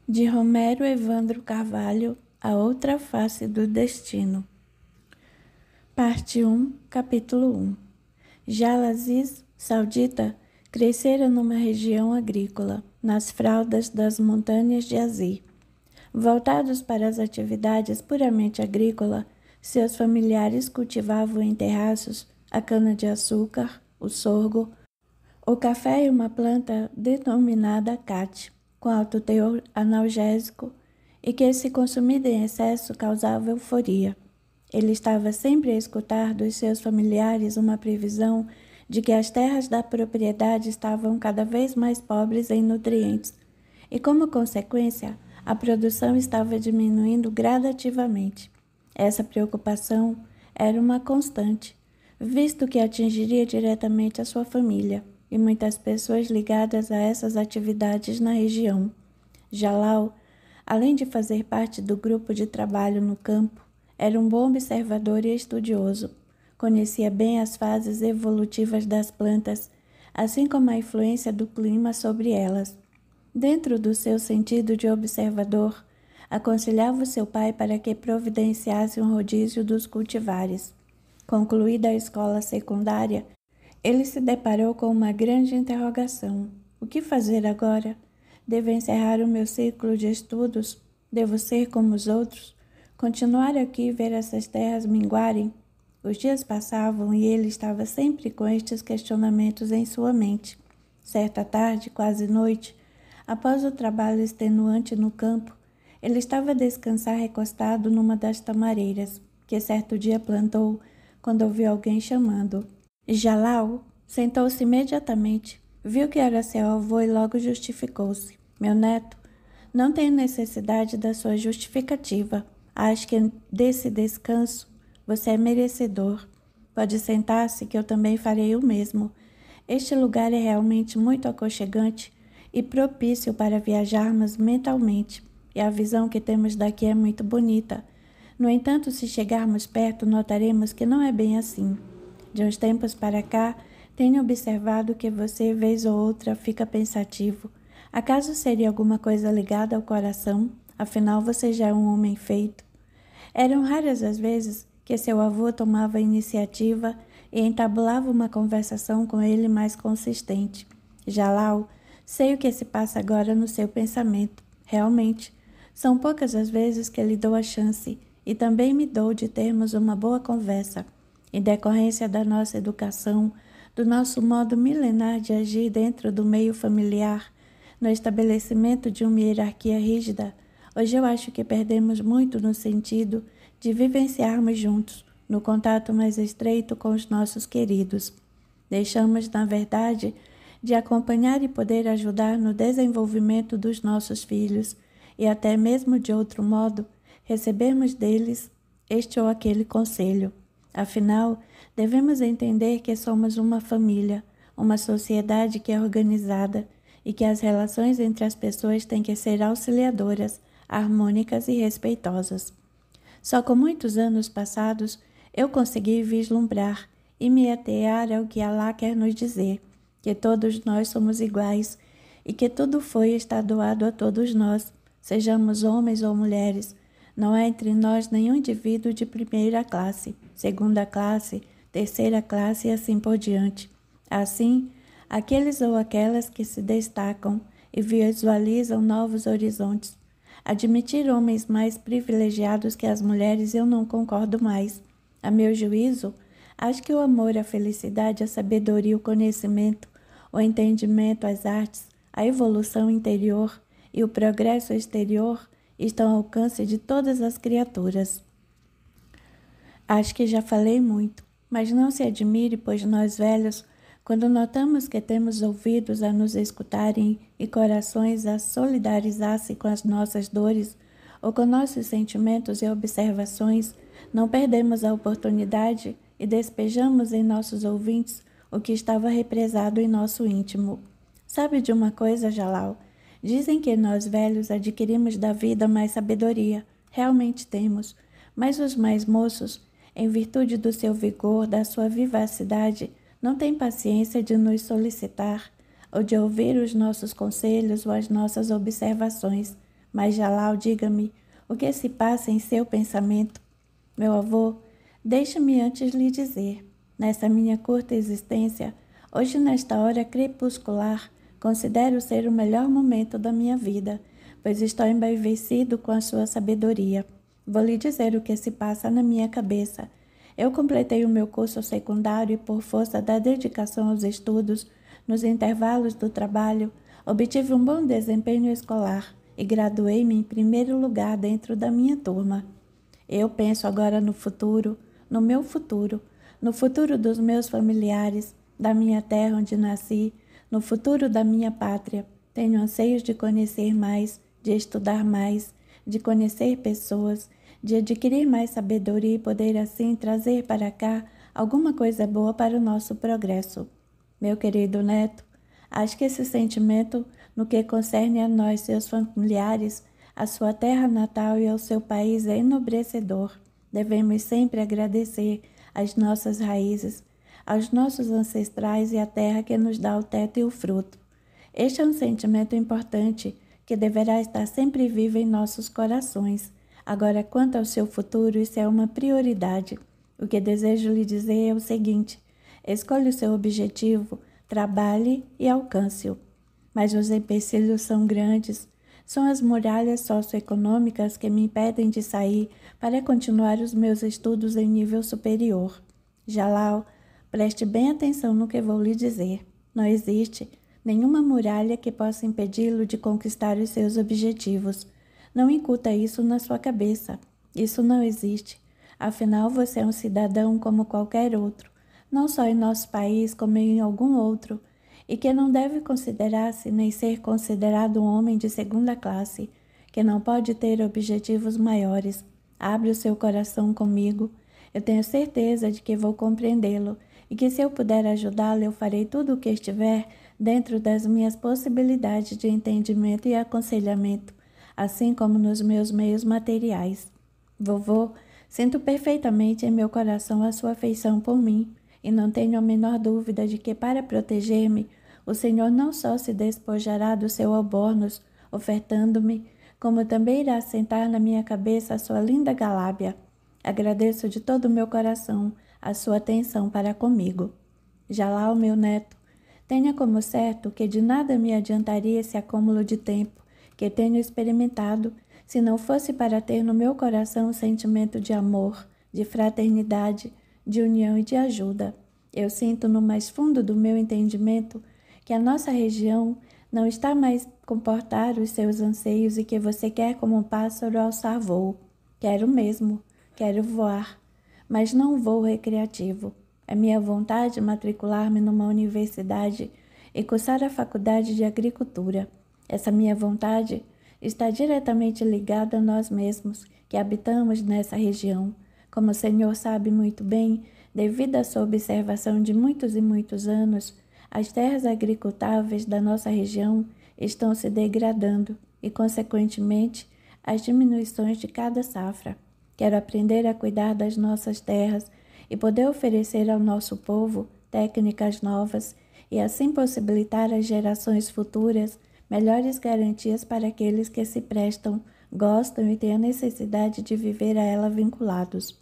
De Romero Evandro Carvalho, A Outra Face do Destino. Parte 1, Capítulo 1. Jalazis Saudita crescera numa região agrícola, nas fraldas das montanhas de Azir. Voltados para as atividades puramente agrícolas, seus familiares cultivavam em terraços a cana-de-açúcar, o sorgo, o café e uma planta denominada cate, com alto teor analgésico e que, se consumida em excesso, causava euforia. Ele estava sempre a escutar dos seus familiares uma previsão de que as terras da propriedade estavam cada vez mais pobres em nutrientes e, como consequência, a produção estava diminuindo gradativamente. Essa preocupação era uma constante, visto que atingiria diretamente a sua família e muitas pessoas ligadas a essas atividades na região. Jalal, além de fazer parte do grupo de trabalho no campo, era um bom observador e estudioso. Conhecia bem as fases evolutivas das plantas, assim como a influência do clima sobre elas. Dentro do seu sentido de observador, aconselhava o seu pai para que providenciasse um rodízio dos cultivares. Concluída a escola secundária, ele se deparou com uma grande interrogação. O que fazer agora? Devo encerrar o meu ciclo de estudos? Devo ser como os outros? Continuar aqui e ver essas terras minguarem? Os dias passavam e ele estava sempre com estes questionamentos em sua mente. Certa tarde, quase noite, após o trabalho extenuante no campo, ele estava a descansar recostado numa das tamareiras, que certo dia plantou quando ouviu alguém chamando. Jalal sentou-se imediatamente, viu que era seu avô e logo justificou-se. Meu neto, não tenho necessidade da sua justificativa. Acho que desse descanso você é merecedor. Pode sentar-se que eu também farei o mesmo. Este lugar é realmente muito aconchegante e propício para viajarmos mentalmente, e a visão que temos daqui é muito bonita. No entanto, se chegarmos perto, notaremos que não é bem assim. De uns tempos para cá, tenho observado que você, vez ou outra, fica pensativo. Acaso seria alguma coisa ligada ao coração? Afinal, você já é um homem feito. Eram raras as vezes que seu avô tomava a iniciativa e entabulava uma conversação com ele mais consistente. Jalal, sei o que se passa agora no seu pensamento. Realmente, são poucas as vezes que lhe dou a chance e também me dou de termos uma boa conversa. Em decorrência da nossa educação, do nosso modo milenar de agir dentro do meio familiar, no estabelecimento de uma hierarquia rígida, hoje eu acho que perdemos muito no sentido de vivenciarmos juntos, no contato mais estreito com os nossos queridos. Deixamos, na verdade, de acompanhar e poder ajudar no desenvolvimento dos nossos filhos e até mesmo de outro modo, recebemos deles este ou aquele conselho. Afinal, devemos entender que somos uma família, uma sociedade que é organizada e que as relações entre as pessoas têm que ser auxiliadoras, harmônicas e respeitosas. Só com muitos anos passados eu consegui vislumbrar e me atear ao que Alá quer nos dizer, que todos nós somos iguais e que tudo foi e está doado a todos nós, sejamos homens ou mulheres. Não há entre nós nenhum indivíduo de primeira classe, segunda classe, terceira classe e assim por diante. Assim, aqueles ou aquelas que se destacam e visualizam novos horizontes. Admitir homens mais privilegiados que as mulheres eu não concordo mais. A meu juízo, acho que o amor, a felicidade, a sabedoria, o conhecimento, o entendimento, as artes, a evolução interior e o progresso exterior estão ao alcance de todas as criaturas. Acho que já falei muito, mas não se admire, pois nós velhos, quando notamos que temos ouvidos a nos escutarem e corações a solidarizar-se com as nossas dores ou com nossos sentimentos e observações, não perdemos a oportunidade e despejamos em nossos ouvintes o que estava represado em nosso íntimo. Sabe de uma coisa, Jalal? Dizem que nós velhos adquirimos da vida mais sabedoria. Realmente temos. Mas os mais moços, em virtude do seu vigor, da sua vivacidade, não têm paciência de nos solicitar ou de ouvir os nossos conselhos ou as nossas observações. Mas Jalal, diga-me, o que se passa em seu pensamento? Meu avô, deixe-me antes lhe dizer, nessa minha curta existência, hoje nesta hora crepuscular, considero ser o melhor momento da minha vida, pois estou embevecido com a sua sabedoria. Vou lhe dizer o que se passa na minha cabeça. Eu completei o meu curso secundário e, por força da dedicação aos estudos, nos intervalos do trabalho, obtive um bom desempenho escolar e graduei-me em primeiro lugar dentro da minha turma. Eu penso agora no futuro, no meu futuro, no futuro dos meus familiares, da minha terra onde nasci, no futuro da minha pátria. Tenho anseios de conhecer mais, de estudar mais, de conhecer pessoas, de adquirir mais sabedoria e poder assim trazer para cá alguma coisa boa para o nosso progresso. Meu querido neto, acho que esse sentimento, no que concerne a nós, seus familiares, a sua terra natal e ao seu país é enobrecedor. Devemos sempre agradecer às nossas raízes, aos nossos ancestrais e à terra que nos dá o teto e o fruto. Este é um sentimento importante que deverá estar sempre vivo em nossos corações. Agora, quanto ao seu futuro, isso é uma prioridade. O que desejo lhe dizer é o seguinte: escolha o seu objetivo, trabalhe e alcance-o. Mas os empecilhos são grandes. São as muralhas socioeconômicas que me impedem de sair para continuar os meus estudos em nível superior. Jalal, preste bem atenção no que vou lhe dizer. Não existe nenhuma muralha que possa impedi-lo de conquistar os seus objetivos. Não incuta isso na sua cabeça. Isso não existe. Afinal, você é um cidadão como qualquer outro, não só em nosso país, como em algum outro, e que não deve considerar-se nem ser considerado um homem de segunda classe, que não pode ter objetivos maiores. Abre o seu coração comigo. Eu tenho certeza de que vou compreendê-lo e que, se eu puder ajudá-lo, eu farei tudo o que estiver dentro das minhas possibilidades de entendimento e aconselhamento, assim como nos meus meios materiais. Vovô, sinto perfeitamente em meu coração a sua afeição por mim, e não tenho a menor dúvida de que, para proteger-me, o Senhor não só se despojará do seu albornoz, ofertando-me, como também irá sentar na minha cabeça a sua linda galábia. Agradeço de todo o meu coração a sua atenção para comigo. Jalal, meu neto, tenha como certo que de nada me adiantaria esse acúmulo de tempo que tenho experimentado, se não fosse para ter no meu coração o sentimento de amor, de fraternidade, de união e de ajuda. Eu sinto no mais fundo do meu entendimento que a nossa região não está mais a comportar os seus anseios e que você quer como um pássaro alçar voo. Quero mesmo, quero voar, mas não um voo recreativo. É minha vontade matricular-me numa universidade e cursar a faculdade de agricultura. Essa minha vontade está diretamente ligada a nós mesmos, que habitamos nessa região. Como o Senhor sabe muito bem, devido à sua observação de muitos e muitos anos, as terras agricultáveis da nossa região estão se degradando e, consequentemente, as diminuições de cada safra. Quero aprender a cuidar das nossas terras e poder oferecer ao nosso povo técnicas novas e assim possibilitar às gerações futuras melhores garantias para aqueles que se prestam, gostam e têm a necessidade de viver a ela vinculados.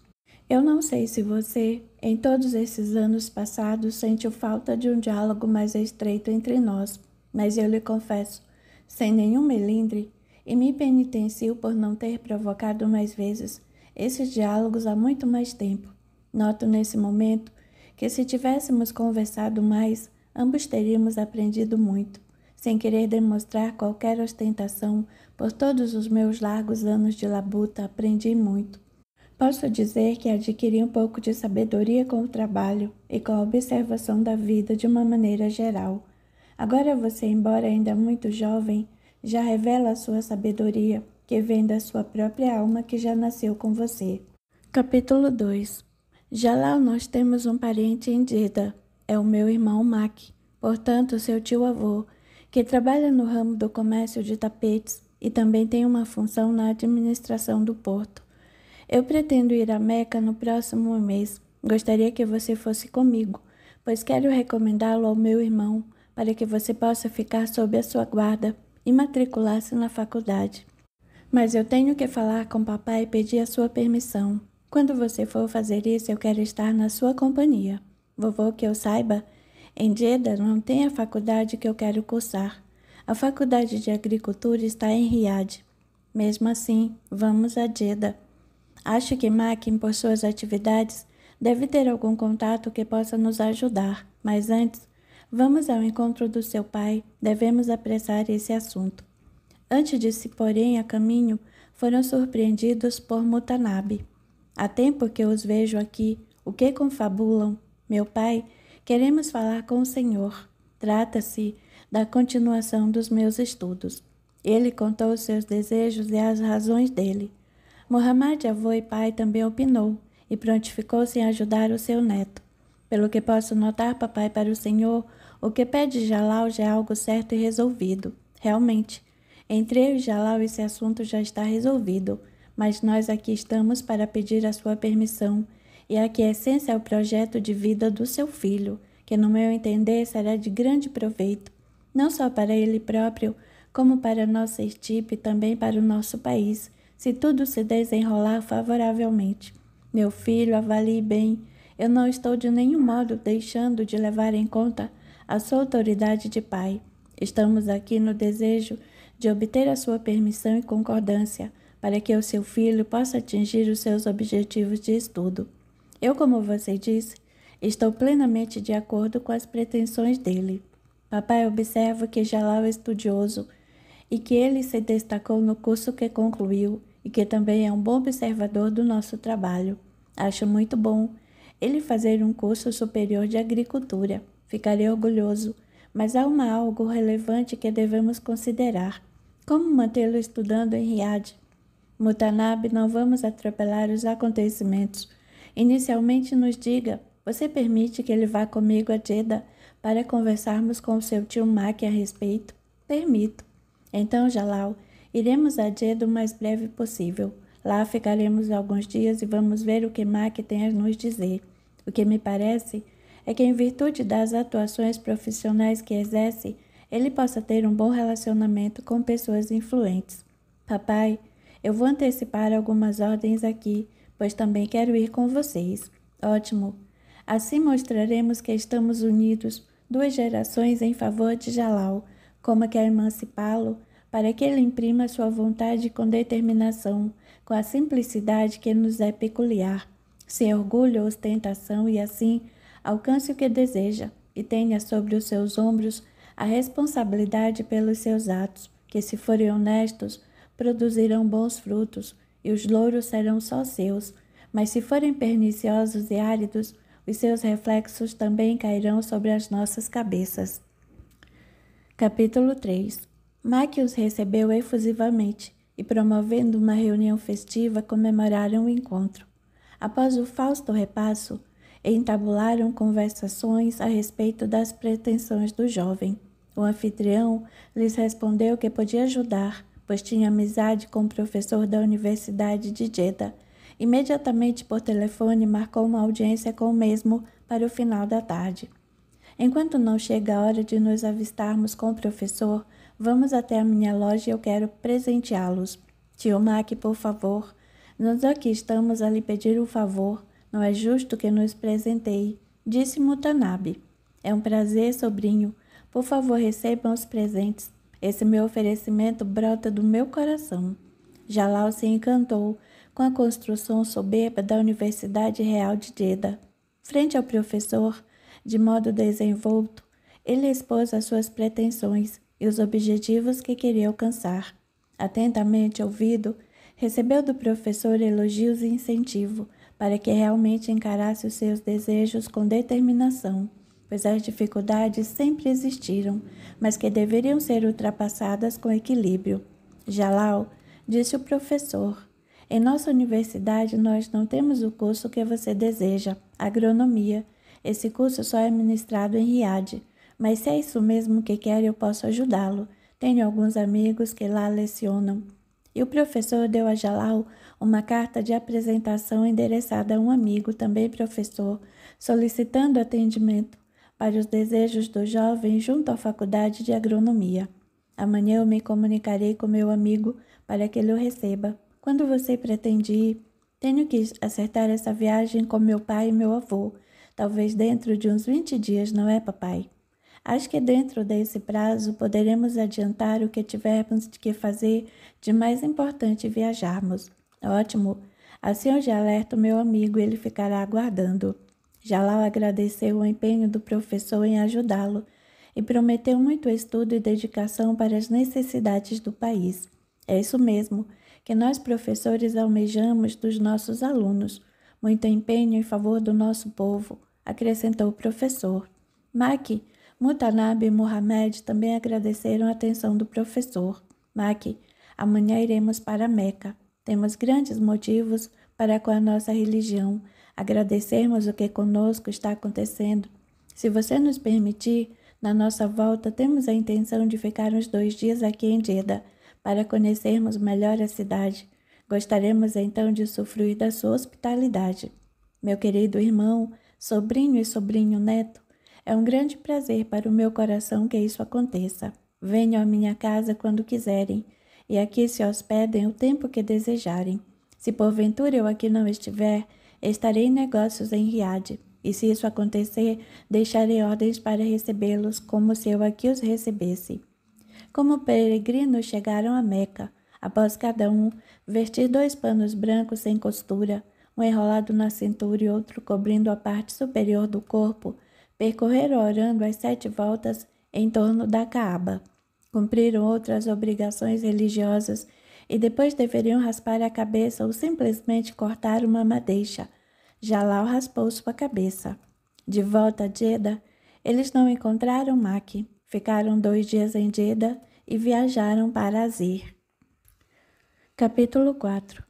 Eu não sei se você, em todos esses anos passados, sentiu falta de um diálogo mais estreito entre nós, mas eu lhe confesso, sem nenhum melindre, e me penitencio por não ter provocado mais vezes esses diálogos há muito mais tempo. Noto nesse momento que, se tivéssemos conversado mais, ambos teríamos aprendido muito. Sem querer demonstrar qualquer ostentação, por todos os meus largos anos de labuta, aprendi muito. Posso dizer que adquiri um pouco de sabedoria com o trabalho e com a observação da vida de uma maneira geral. Agora você, embora ainda muito jovem, já revela a sua sabedoria, que vem da sua própria alma que já nasceu com você. Capítulo 2. Jalal, nós temos um parente em Jeddah, é o meu irmão Mac, portanto seu tio-avô, que trabalha no ramo do comércio de tapetes e também tem uma função na administração do porto. Eu pretendo ir a Meca no próximo mês. Gostaria que você fosse comigo, pois quero recomendá-lo ao meu irmão para que você possa ficar sob a sua guarda e matricular-se na faculdade. Mas eu tenho que falar com papai e pedir a sua permissão. Quando você for fazer isso, eu quero estar na sua companhia. Vovô, que eu saiba, em Jeddah não tem a faculdade que eu quero cursar. A faculdade de agricultura está em Riad. Mesmo assim, vamos a Jeddah. Acho que Makin, por suas atividades, deve ter algum contato que possa nos ajudar, mas antes, vamos ao encontro do seu pai, devemos apressar esse assunto. Antes de se porem a caminho, foram surpreendidos por Mutanabe. Há tempo que os vejo aqui, o que confabulam? Meu pai, queremos falar com o senhor. Trata-se da continuação dos meus estudos. Ele contou os seus desejos e as razões dele. Muhammad, avô e pai, também opinou e prontificou-se em ajudar o seu neto. Pelo que posso notar, papai, para o senhor, o que pede Jalal já é algo certo e resolvido. Realmente, entre eu e Jalal esse assunto já está resolvido, mas nós aqui estamos para pedir a sua permissão e aquiescência ao projeto de vida do seu filho, que no meu entender será de grande proveito, não só para ele próprio, como para nossa estirpe e também para o nosso país, se tudo se desenrolar favoravelmente. Meu filho, avalie bem, eu não estou de nenhum modo deixando de levar em conta a sua autoridade de pai. Estamos aqui no desejo de obter a sua permissão e concordância para que o seu filho possa atingir os seus objetivos de estudo. Eu, como você disse, estou plenamente de acordo com as pretensões dele. Papai observa que Jalal é estudioso e que ele se destacou no curso que concluiu e que também é um bom observador do nosso trabalho. Acho muito bom ele fazer um curso superior de agricultura. Ficarei orgulhoso, mas há algo relevante que devemos considerar. Como mantê-lo estudando em Riad? Mutanabe, não vamos atropelar os acontecimentos. Inicialmente nos diga, você permite que ele vá comigo a Jeddah para conversarmos com o seu tio Mack a respeito? Permito. Então, Jalal, iremos a Jeddah o mais breve possível. Lá ficaremos alguns dias e vamos ver o que Mack tem a nos dizer. O que me parece é que, em virtude das atuações profissionais que exerce, ele possa ter um bom relacionamento com pessoas influentes. Papai, eu vou antecipar algumas ordens aqui, pois também quero ir com vocês. Ótimo. Assim mostraremos que estamos unidos, duas gerações em favor de Jalal, como quer emancipá-lo, para que ele imprima sua vontade com determinação, com a simplicidade que nos é peculiar, sem orgulho ou ostentação, e assim alcance o que deseja e tenha sobre os seus ombros a responsabilidade pelos seus atos, que, se forem honestos, produzirão bons frutos, e os louros serão só seus, mas se forem perniciosos e áridos, os seus reflexos também cairão sobre as nossas cabeças. Capítulo 3. Mack os recebeu efusivamente e, promovendo uma reunião festiva, comemoraram o encontro. Após o fausto repasso, entabularam conversações a respeito das pretensões do jovem. O anfitrião lhes respondeu que podia ajudar, pois tinha amizade com o professor da Universidade de Jeddah. Imediatamente por telefone marcou uma audiência com o mesmo para o final da tarde. Enquanto não chega a hora de nos avistarmos com o professor, vamos até a minha loja e eu quero presenteá-los. Tio Mack, por favor, nós aqui estamos a lhe pedir um favor. Não é justo que nos presenteie, disse Mutanabe. É um prazer, sobrinho. Por favor, recebam os presentes. Esse meu oferecimento brota do meu coração. Jalal se encantou com a construção soberba da Universidade Real de Jeddah. Frente ao professor, de modo desenvolto, ele expôs as suas pretensões e os objetivos que queria alcançar. Atentamente ouvido, recebeu do professor elogios e incentivo para que realmente encarasse os seus desejos com determinação, pois as dificuldades sempre existiram, mas que deveriam ser ultrapassadas com equilíbrio. Jalal, disse o professor, em nossa universidade nós não temos o curso que você deseja, agronomia. Esse curso só é ministrado em Riad, mas se é isso mesmo que quer, eu posso ajudá-lo. Tenho alguns amigos que lá lecionam. E o professor deu a Jalal uma carta de apresentação endereçada a um amigo, também professor, solicitando atendimento para os desejos do jovem junto à Faculdade de Agronomia. Amanhã eu me comunicarei com meu amigo para que ele o receba. Quando você pretende ir? Tenho que acertar essa viagem com meu pai e meu avô. Talvez dentro de uns 20 dias, não é, papai? Acho que dentro desse prazo poderemos adiantar o que tivermos que fazer de mais importante e viajarmos. Ótimo. Assim eu já alerto meu amigo e ele ficará aguardando. Jalal agradeceu o empenho do professor em ajudá-lo e prometeu muito estudo e dedicação para as necessidades do país. É isso mesmo que nós professores almejamos dos nossos alunos. Muito empenho em favor do nosso povo, acrescentou o professor. Maqui, Mutanab e Muhammad também agradeceram a atenção do professor. Maqui, amanhã iremos para Meca. Temos grandes motivos para com a nossa religião agradecermos o que conosco está acontecendo. Se você nos permitir, na nossa volta temos a intenção de ficar uns 2 dias aqui em Jeddah, para conhecermos melhor a cidade. Gostaríamos então de usufruir da sua hospitalidade. Meu querido irmão, sobrinho e sobrinho neto, é um grande prazer para o meu coração que isso aconteça. Venham à minha casa quando quiserem, e aqui se hospedem o tempo que desejarem. Se porventura eu aqui não estiver, estarei em negócios em Riad, e se isso acontecer, deixarei ordens para recebê-los como se eu aqui os recebesse. Como peregrinos chegaram a Meca, após cada um vestir 2 panos brancos sem costura, um enrolado na cintura e outro cobrindo a parte superior do corpo, percorreram orando as 7 voltas em torno da Caaba. Cumpriram outras obrigações religiosas e depois deveriam raspar a cabeça ou simplesmente cortar uma madeixa. Jalal raspou sua cabeça. De volta a Jeddah, eles não encontraram Maqui. Ficaram 2 dias em Jeddah e viajaram para Azir. Capítulo 4.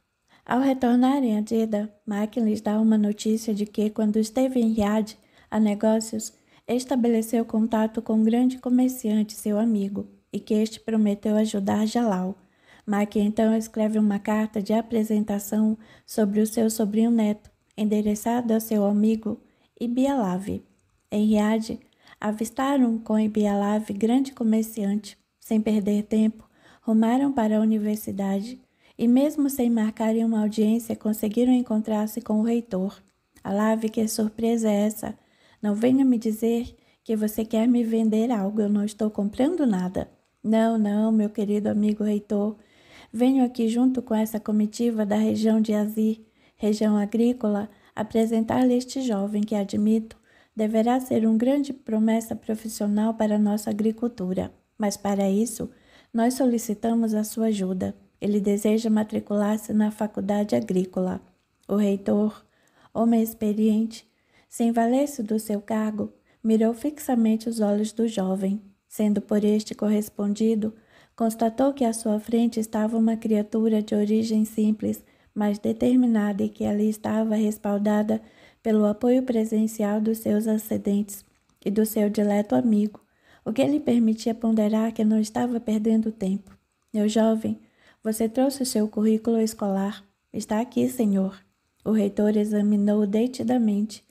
Ao retornarem a Jeddah, Maqui lhes dá uma notícia de que, quando esteve em Riad a negócios, estabeleceu contato com um grande comerciante, seu amigo, e que este prometeu ajudar Jalal. Maqui então escreve uma carta de apresentação sobre o seu sobrinho neto, endereçada ao seu amigo Ibialav. Em Riad, avistaram com Ibialav grande comerciante. Sem perder tempo, rumaram para a universidade e, mesmo sem marcarem uma audiência, conseguiram encontrar-se com o reitor. Alav, que surpresa é essa? Não venha me dizer que você quer me vender algo, eu não estou comprando nada. Não, meu querido amigo reitor. Venho aqui junto com essa comitiva da região de Azir, região agrícola, apresentar-lhe este jovem que, admito, deverá ser uma grande promessa profissional para a nossa agricultura. Mas para isso, nós solicitamos a sua ajuda. Ele deseja matricular-se na faculdade agrícola. O reitor, homem experiente, sem valer-se do seu cargo, mirou fixamente os olhos do jovem. Sendo por este correspondido, constatou que à sua frente estava uma criatura de origem simples, mas determinada, e que ali estava respaldada pelo apoio presencial dos seus ascendentes e do seu dileto amigo, o que lhe permitia ponderar que não estava perdendo tempo. Meu jovem, você trouxe o seu currículo escolar. Está aqui, senhor. O reitor examinou-o detidamente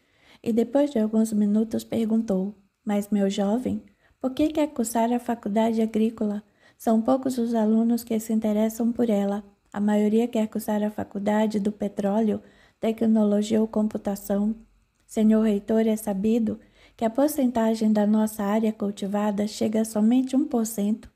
e, depois de alguns minutos, perguntou: Mas, meu jovem, por que quer cursar a faculdade agrícola? São poucos os alunos que se interessam por ela. A maioria quer cursar a faculdade do petróleo, tecnologia ou computação. Senhor reitor, é sabido que a porcentagem da nossa área cultivada chega a somente 1%,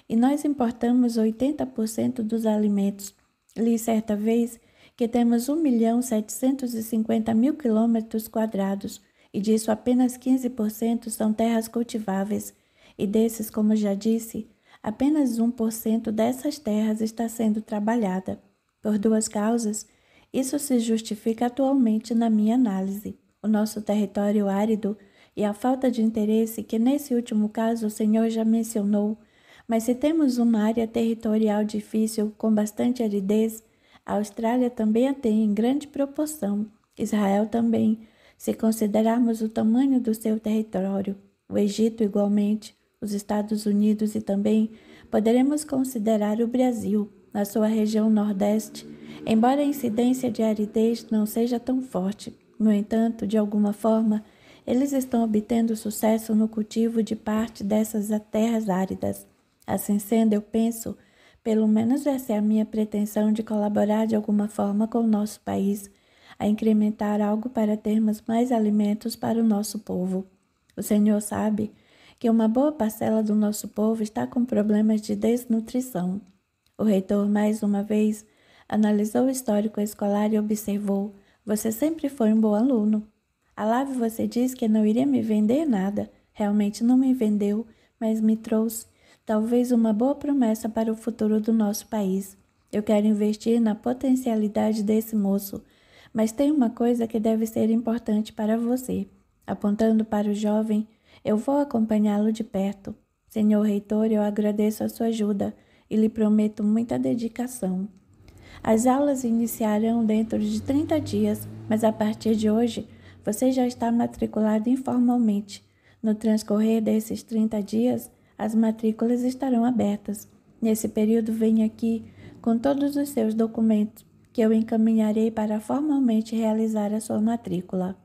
e nós importamos 80% dos alimentos. Li certa vez que temos 1.750.000 quilômetros quadrados, e disso apenas 15% são terras cultiváveis, e desses, como já disse, apenas 1% dessas terras está sendo trabalhada. Por 2 causas, isso se justifica atualmente na minha análise: o nosso território árido e a falta de interesse que nesse último caso o senhor já mencionou. Mas se temos uma área territorial difícil com bastante aridez, a Austrália também a tem em grande proporção, Israel também, se considerarmos o tamanho do seu território, o Egito igualmente, os Estados Unidos e também poderemos considerar o Brasil, na sua região nordeste, embora a incidência de aridez não seja tão forte. No entanto, de alguma forma, eles estão obtendo sucesso no cultivo de parte dessas terras áridas. Assim sendo, eu penso, pelo menos essa é a minha pretensão de colaborar de alguma forma com o nosso país, a incrementar algo para termos mais alimentos para o nosso povo. O Senhor sabe que uma boa parcela do nosso povo está com problemas de desnutrição. O reitor, mais uma vez, analisou o histórico escolar e observou: você sempre foi um bom aluno. Alave, você disse que não iria me vender nada. Realmente não me vendeu, mas me trouxe talvez uma boa promessa para o futuro do nosso país. Eu quero investir na potencialidade desse moço, mas tem uma coisa que deve ser importante para você. Apontando para o jovem, eu vou acompanhá-lo de perto. Senhor reitor, eu agradeço a sua ajuda e lhe prometo muita dedicação. As aulas iniciarão dentro de 30 dias, mas a partir de hoje você já está matriculado informalmente. No transcorrer desses 30 dias, as matrículas estarão abertas. Nesse período, venha aqui com todos os seus documentos, que eu encaminharei para formalmente realizar a sua matrícula.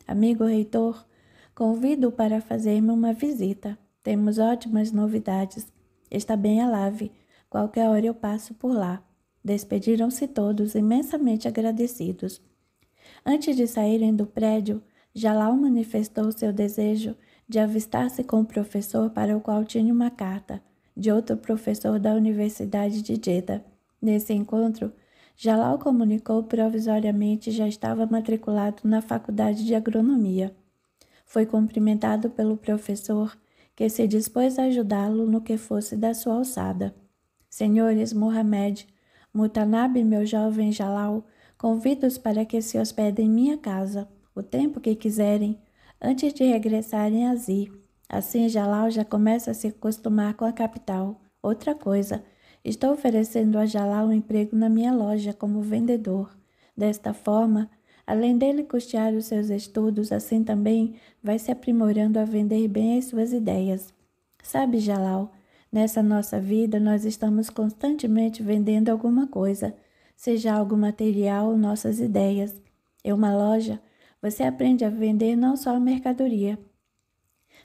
Amigo reitor, convido-o para fazer-me uma visita. Temos ótimas novidades. Está bem, Alave. Qualquer hora eu passo por lá. Despediram-se todos, imensamente agradecidos. Antes de saírem do prédio, Jalal manifestou seu desejo de avistar-se com o professor para o qual tinha uma carta, de outro professor da Universidade de Jeddah. Nesse encontro, Jalal comunicou provisoriamente já estava matriculado na Faculdade de Agronomia. Foi cumprimentado pelo professor, que se dispôs a ajudá-lo no que fosse da sua alçada. Senhores Mohamed, Mutanab e meu jovem Jalal, convido-os para que se hospedem em minha casa, o tempo que quiserem, antes de regressarem a Zi. Assim Jalal já começa a se acostumar com a capital. Outra coisa, estou oferecendo a Jalal um emprego na minha loja como vendedor. Desta forma, além dele custear os seus estudos, assim também vai se aprimorando a vender bem as suas ideias. Sabe, Jalal, nessa nossa vida nós estamos constantemente vendendo alguma coisa, seja algo material ou nossas ideias. Em uma loja, você aprende a vender não só a mercadoria,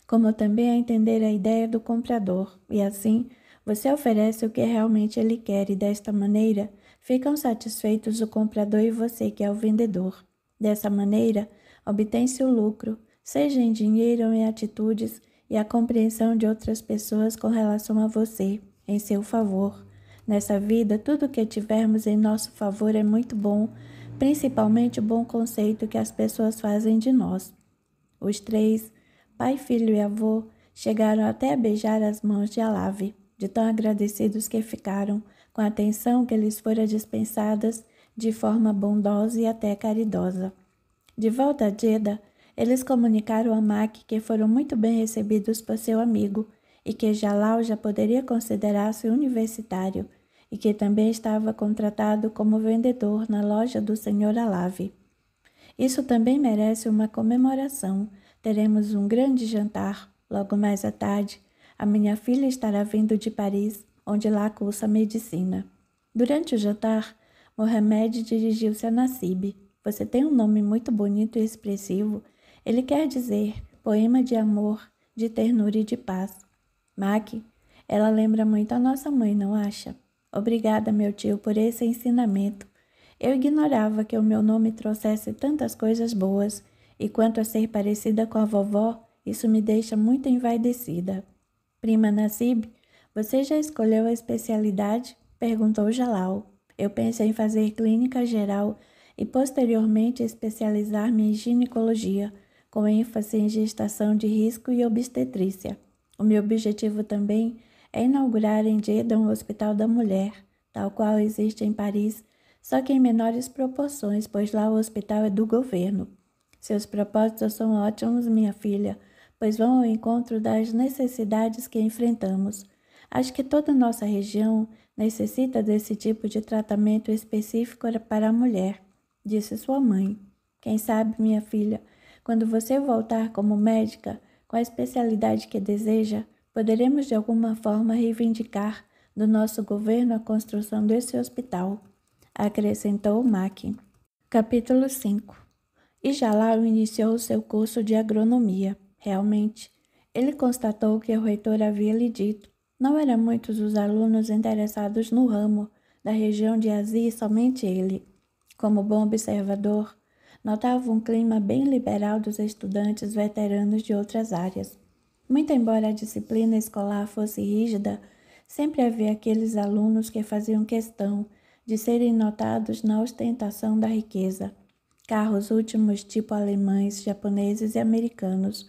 como também a entender a ideia do comprador, e assim você oferece o que realmente ele quer e desta maneira ficam satisfeitos o comprador e você que é o vendedor. Dessa maneira, obtém-se o lucro, seja em dinheiro ou em atitudes, e a compreensão de outras pessoas com relação a você, em seu favor. Nessa vida, tudo o que tivermos em nosso favor é muito bom, principalmente o bom conceito que as pessoas fazem de nós. Os três, pai, filho e avô, chegaram até a beijar as mãos de Alave, de tão agradecidos que ficaram com a atenção que lhes fora dispensadas de forma bondosa e até caridosa. De volta a Jeddah, eles comunicaram a Mac que foram muito bem recebidos por seu amigo e que Jalal já poderia considerar-se universitário e que também estava contratado como vendedor na loja do Sr. Alave. Isso também merece uma comemoração. Teremos um grande jantar. Logo mais à tarde, a minha filha estará vindo de Paris, onde lá cursa medicina. Durante o jantar, Mohamed dirigiu-se a Nassib. Você tem um nome muito bonito e expressivo. Ele quer dizer poema de amor, de ternura e de paz. Mac, ela lembra muito a nossa mãe, não acha? Obrigada, meu tio, por esse ensinamento. Eu ignorava que o meu nome trouxesse tantas coisas boas, e quanto a ser parecida com a vovó, isso me deixa muito envaidecida. Prima Nassib, você já escolheu a especialidade? Perguntou Jalal. Eu pensei em fazer clínica geral e posteriormente especializar-me em ginecologia, com ênfase em gestação de risco e obstetrícia. O meu objetivo também é inaugurar em Jeddah um hospital da mulher, tal qual existe em Paris, só que em menores proporções, pois lá o hospital é do governo. Seus propósitos são ótimos, minha filha, pois vão ao encontro das necessidades que enfrentamos. Acho que toda nossa região necessita desse tipo de tratamento específico para a mulher, disse sua mãe. Quem sabe, minha filha, quando você voltar como médica, com a especialidade que deseja, poderemos de alguma forma reivindicar do nosso governo a construção desse hospital, acrescentou Mac. Capítulo 5. E Jalal iniciou seu curso de agronomia. Realmente, ele constatou o que o reitor havia lhe dito. Não eram muitos os alunos interessados no ramo, da região de Azia, somente ele. Como bom observador, notava um clima bem liberal dos estudantes veteranos de outras áreas. Muito embora a disciplina escolar fosse rígida, sempre havia aqueles alunos que faziam questão de serem notados na ostentação da riqueza. Carros últimos tipo alemães, japoneses e americanos.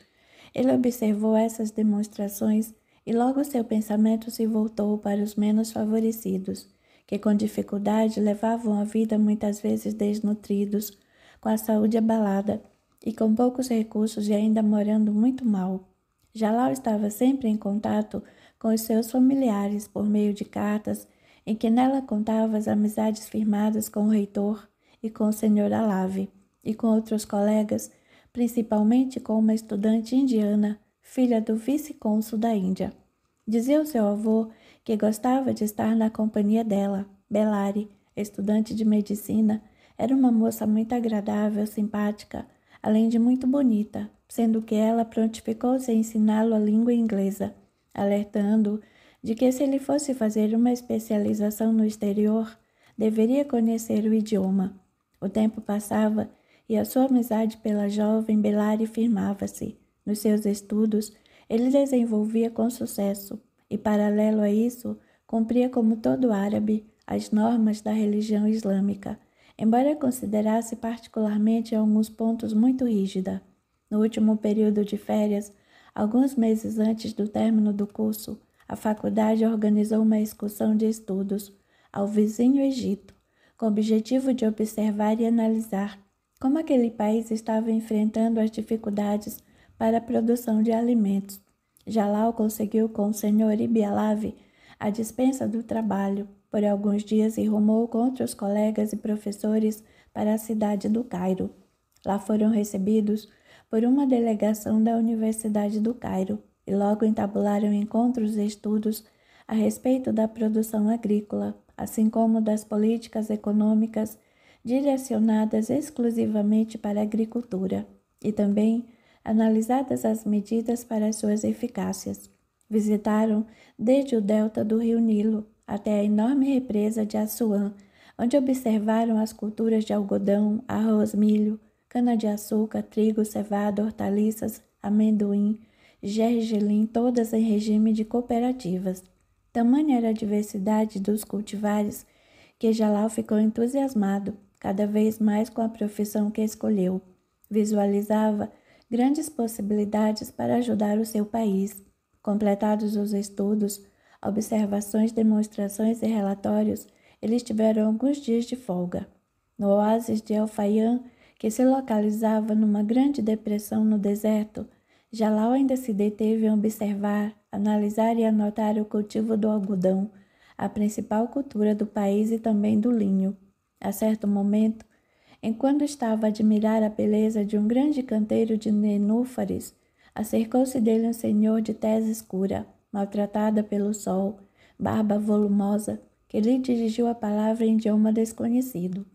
Ele observou essas demonstrações e logo seu pensamento se voltou para os menos favorecidos, que com dificuldade levavam a vida muitas vezes desnutridos, com a saúde abalada e com poucos recursos e ainda morando muito mal. Jalal estava sempre em contato com os seus familiares por meio de cartas, em que nela contava as amizades firmadas com o reitor e com o senhor Alave, e com outros colegas, principalmente com uma estudante indiana, filha do vice-cônsul da Índia. Dizia o seu avô que gostava de estar na companhia dela. Belari, estudante de medicina, era uma moça muito agradável, simpática, além de muito bonita, sendo que ela prontificou-se a ensiná-lo a língua inglesa, alertando-o de que se ele fosse fazer uma especialização no exterior, deveria conhecer o idioma. O tempo passava e a sua amizade pela jovem Belari firmava-se. Nos seus estudos, ele desenvolvia com sucesso e, paralelo a isso, cumpria como todo árabe as normas da religião islâmica, embora considerasse particularmente em alguns pontos muito rígida. No último período de férias, alguns meses antes do término do curso, a faculdade organizou uma excursão de estudos ao vizinho Egito, com o objetivo de observar e analisar como aquele país estava enfrentando as dificuldades para a produção de alimentos. Jalal conseguiu com o senhor Ibialave a dispensa do trabalho por alguns dias e rumou com outros colegas e professores para a cidade do Cairo. Lá foram recebidos por uma delegação da Universidade do Cairo e logo entabularam encontros e estudos a respeito da produção agrícola, assim como das políticas econômicas direcionadas exclusivamente para a agricultura, e também analisadas as medidas para as suas eficácias. Visitaram desde o delta do rio Nilo até a enorme represa de Assuã, onde observaram as culturas de algodão, arroz, milho, cana-de-açúcar, trigo, cevada, hortaliças, amendoim, gergelim, todas em regime de cooperativas. Tamanha era a diversidade dos cultivares que Jalal ficou entusiasmado, cada vez mais com a profissão que escolheu. Visualizava grandes possibilidades para ajudar o seu país. Completados os estudos, observações, demonstrações e relatórios, eles tiveram alguns dias de folga. No oásis de El Faian, que se localizava numa grande depressão no deserto, Jalal ainda se deteve em observar, analisar e anotar o cultivo do algodão, a principal cultura do país e também do linho. A certo momento, enquanto estava a admirar a beleza de um grande canteiro de nenúfares, acercou-se dele um senhor de tez escura, maltratada pelo sol, barba volumosa, que lhe dirigiu a palavra em idioma desconhecido.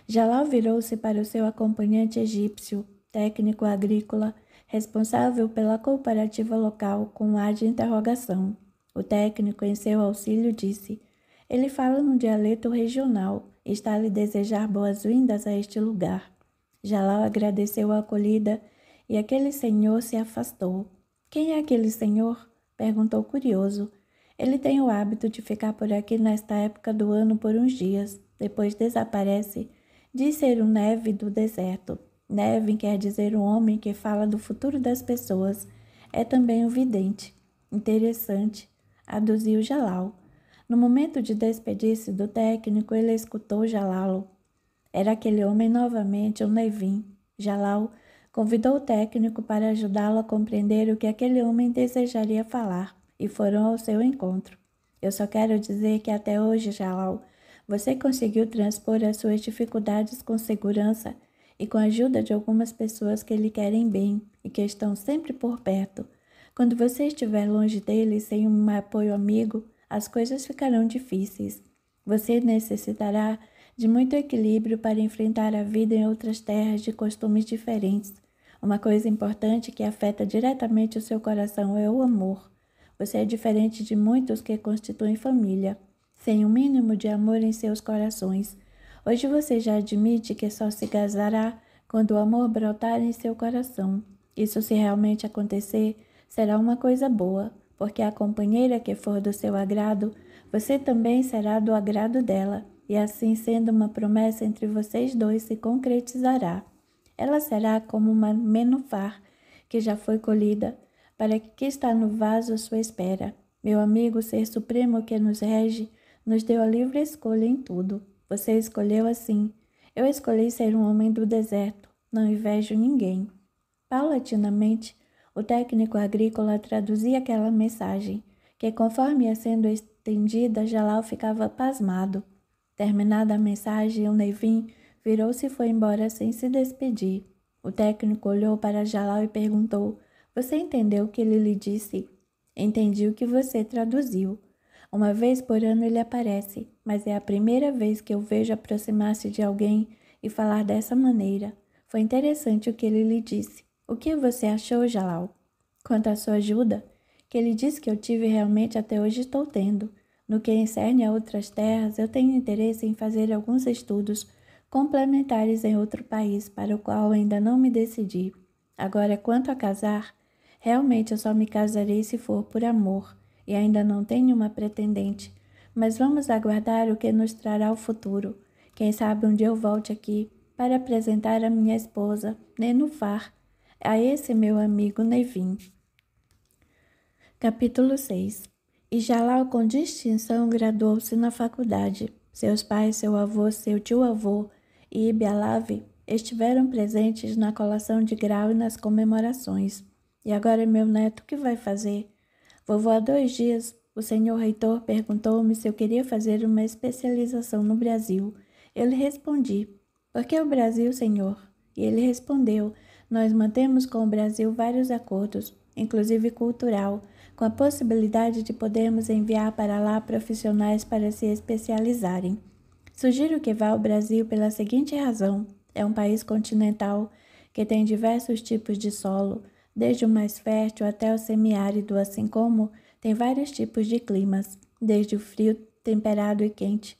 Jalal virou-se para o seu acompanhante egípcio, técnico agrícola, responsável pela cooperativa local, com um ar de interrogação. O técnico, em seu auxílio, disse: "Ele fala num dialeto regional e está a lhe desejar boas-vindas a este lugar." Jalal agradeceu a acolhida e aquele senhor se afastou. "Quem é aquele senhor?" perguntou curioso. "Ele tem o hábito de ficar por aqui nesta época do ano por uns dias, depois desaparece. Diz ser um neve do deserto. Neve quer dizer um homem que fala do futuro das pessoas. É também um vidente." "Interessante", aduziu Jalal. No momento de despedir-se do técnico, ele escutou Jalal. Era aquele homem novamente, um Nevin. Jalal convidou o técnico para ajudá-lo a compreender o que aquele homem desejaria falar, e foram ao seu encontro. "Eu só quero dizer que até hoje, Jalal, você conseguiu transpor as suas dificuldades com segurança e com a ajuda de algumas pessoas que lhe querem bem e que estão sempre por perto. Quando você estiver longe deles, sem um apoio amigo, as coisas ficarão difíceis. Você necessitará de muito equilíbrio para enfrentar a vida em outras terras de costumes diferentes. Uma coisa importante que afeta diretamente o seu coração é o amor. Você é diferente de muitos que constituem família, sem o mínimo de amor em seus corações. Hoje você já admite que só se casará quando o amor brotar em seu coração. Isso, se realmente acontecer, será uma coisa boa, porque a companheira que for do seu agrado, você também será do agrado dela, e assim sendo uma promessa entre vocês dois se concretizará. Ela será como uma nenúfar que já foi colhida, para que está no vaso à sua espera. Meu amigo, o Ser Supremo que nos rege, nos deu a livre escolha em tudo. Você escolheu assim. Eu escolhi ser um homem do deserto. Não invejo ninguém. Paulatinamente, o técnico agrícola traduzia aquela mensagem, que conforme ia sendo estendida, Jalal ficava pasmado. Terminada a mensagem, o Nevin virou-se e foi embora sem se despedir. O técnico olhou para Jalal e perguntou: você entendeu o que ele lhe disse? Entendi o que você traduziu. Uma vez por ano ele aparece, mas é a primeira vez que eu vejo aproximar-se de alguém e falar dessa maneira. Foi interessante o que ele lhe disse. O que você achou, Jalal? Quanto à sua ajuda, que ele disse que eu tive realmente até hoje estou tendo. No que concerne a outras terras, eu tenho interesse em fazer alguns estudos complementares em outro país, para o qual ainda não me decidi. Agora, quanto a casar, realmente eu só me casarei se for por amor, e ainda não tenho uma pretendente. Mas vamos aguardar o que nos trará o futuro. Quem sabe um dia eu volte aqui para apresentar a minha esposa, Nenufar, a esse meu amigo Nevin. Capítulo 6. E Jalal com distinção graduou-se na faculdade. Seus pais, seu avô, seu tio-avô e Ibialave estiveram presentes na colação de grau e nas comemorações. E agora meu neto, o que vai fazer? Vovô, há 2 dias, o senhor reitor perguntou-me se eu queria fazer uma especialização no Brasil. Eu lhe respondi: por que o Brasil, senhor? E ele respondeu: nós mantemos com o Brasil vários acordos, inclusive cultural, com a possibilidade de podermos enviar para lá profissionais para se especializarem. Sugiro que vá ao Brasil pela seguinte razão: é um país continental que tem diversos tipos de solo, desde o mais fértil até o semiárido, assim como tem vários tipos de climas, desde o frio, temperado e quente.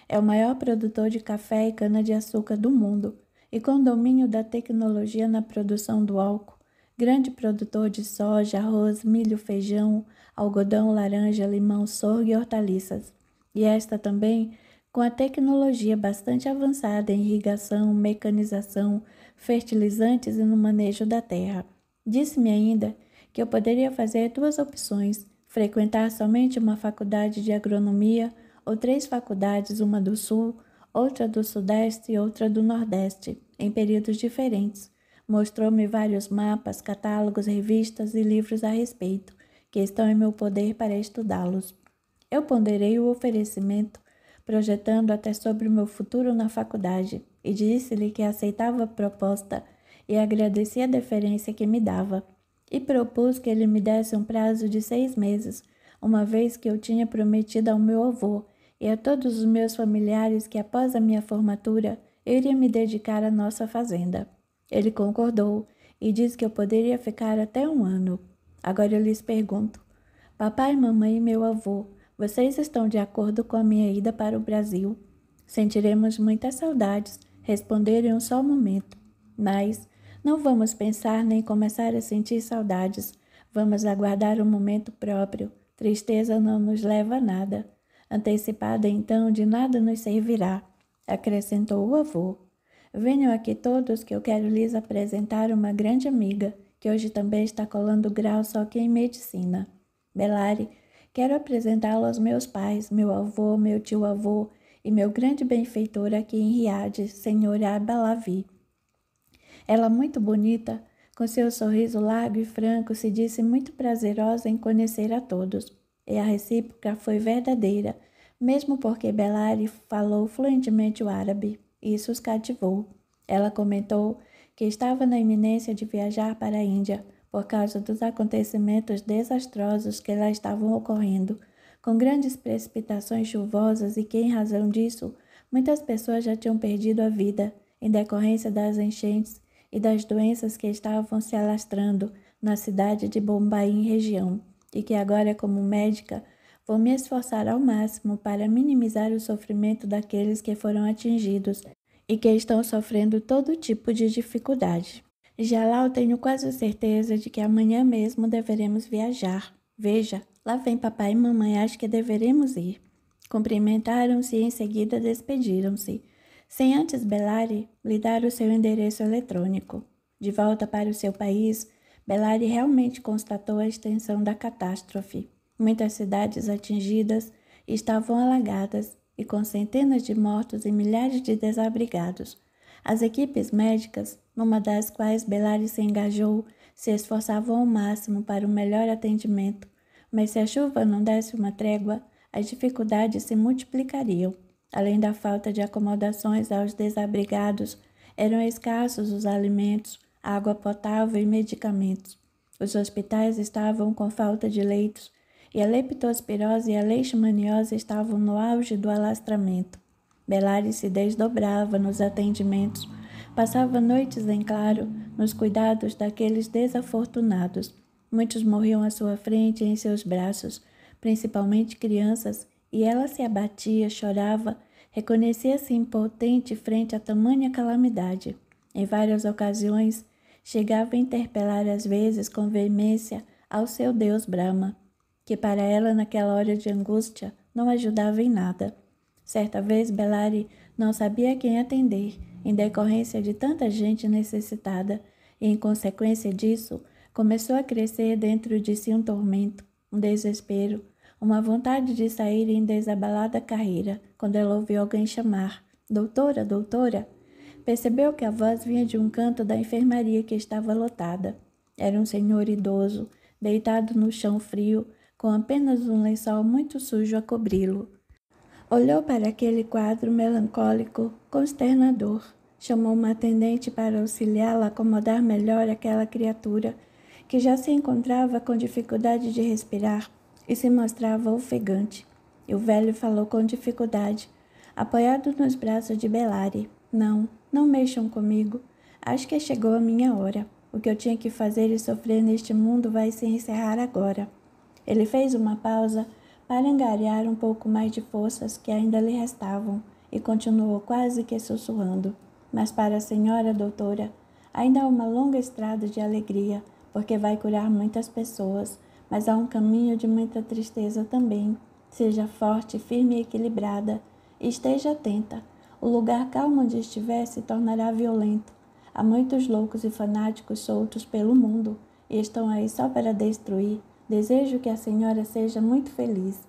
É o maior produtor de café e cana-de-açúcar do mundo, e com domínio da tecnologia na produção do álcool, grande produtor de soja, arroz, milho, feijão, algodão, laranja, limão, sorgo e hortaliças. E esta também com a tecnologia bastante avançada em irrigação, mecanização, fertilizantes e no manejo da terra. Disse-me ainda que eu poderia fazer 2 opções: frequentar somente uma faculdade de agronomia ou 3 faculdades, uma do sul, outra do sudeste e outra do nordeste, em períodos diferentes. Mostrou-me vários mapas, catálogos, revistas e livros a respeito, que estão em meu poder para estudá-los. Eu ponderei o oferecimento, projetando até sobre o meu futuro na faculdade, e disse-lhe que aceitava a proposta e agradeci a deferência que me dava, e propus que ele me desse um prazo de 6 meses, uma vez que eu tinha prometido ao meu avô e a todos os meus familiares que após a minha formatura eu iria me dedicar à nossa fazenda. Ele concordou e disse que eu poderia ficar até 1 ano. Agora eu lhes pergunto: papai, mamãe e meu avô, vocês estão de acordo com a minha ida para o Brasil? Sentiremos muitas saudades, responderam em um só momento. Mas não vamos pensar nem começar a sentir saudades. Vamos aguardar o momento próprio. Tristeza não nos leva a nada. Antecipada, então, de nada nos servirá, acrescentou o avô. Venham aqui todos que eu quero lhes apresentar uma grande amiga, que hoje também está colando grau só que em medicina. Belari, quero apresentá-lo aos meus pais, meu avô, meu tio-avô e meu grande benfeitor aqui em Riad, senhor Abalavi. Ela, muito bonita, com seu sorriso largo e franco, se disse muito prazerosa em conhecer a todos. E a recíproca foi verdadeira, mesmo porque Belari falou fluentemente o árabe. Isso os cativou. Ela comentou que estava na iminência de viajar para a Índia, por causa dos acontecimentos desastrosos que lá estavam ocorrendo, com grandes precipitações chuvosas e que, em razão disso, muitas pessoas já tinham perdido a vida, em decorrência das enchentes e das doenças que estavam se alastrando na cidade de Bombaim e região. e que agora, como médica, vou me esforçar ao máximo para minimizar o sofrimento daqueles que foram atingidos e que estão sofrendo todo tipo de dificuldade. Já lá eu tenho quase certeza de que amanhã mesmo deveremos viajar. Veja, lá vem papai e mamãe, acho que deveremos ir. Cumprimentaram-se e em seguida despediram-se, sem antes Belari lhe dar o seu endereço eletrônico. De volta para o seu país, Belari realmente constatou a extensão da catástrofe. Muitas cidades atingidas estavam alagadas e com centenas de mortos e milhares de desabrigados. As equipes médicas, numa das quais Belari se engajou, se esforçavam ao máximo para o melhor atendimento, mas se a chuva não desse uma trégua, as dificuldades se multiplicariam. Além da falta de acomodações aos desabrigados, eram escassos os alimentos, água potável e medicamentos. Os hospitais estavam com falta de leitos e a leptospirose e a leishmaniose estavam no auge do alastramento. Belari se desdobrava nos atendimentos, passava noites em claro nos cuidados daqueles desafortunados. Muitos morriam à sua frente e em seus braços, principalmente crianças, e ela se abatia, chorava, reconhecia-se impotente frente a tamanha calamidade. Em várias ocasiões, chegava a interpelar às vezes com veemência ao seu Deus Brahma, que para ela naquela hora de angústia não ajudava em nada. Certa vez Belari não sabia quem atender, em decorrência de tanta gente necessitada, e em consequência disso, começou a crescer dentro de si um tormento, um desespero, uma vontade de sair em desabalada carreira, quando ela ouviu alguém chamar: "Doutora, doutora!" Percebeu que a voz vinha de um canto da enfermaria que estava lotada. Era um senhor idoso, deitado no chão frio, com apenas um lençol muito sujo a cobri-lo. Olhou para aquele quadro melancólico, consternador. Chamou uma atendente para auxiliá-la a acomodar melhor aquela criatura, que já se encontrava com dificuldade de respirar e se mostrava ofegante. E o velho falou com dificuldade, apoiado nos braços de Belari: Não mexam comigo. Acho que chegou a minha hora. O que eu tinha que fazer e sofrer neste mundo vai se encerrar agora." Ele fez uma pausa para angariar um pouco mais de forças que ainda lhe restavam e continuou quase que sussurrando: "Mas para a senhora, doutora, ainda há uma longa estrada de alegria, porque vai curar muitas pessoas, mas há um caminho de muita tristeza também. Seja forte, firme e equilibrada, e esteja atenta. O lugar calmo onde estiver se tornará violento. Há muitos loucos e fanáticos soltos pelo mundo, e estão aí só para destruir. Desejo que a senhora seja muito feliz."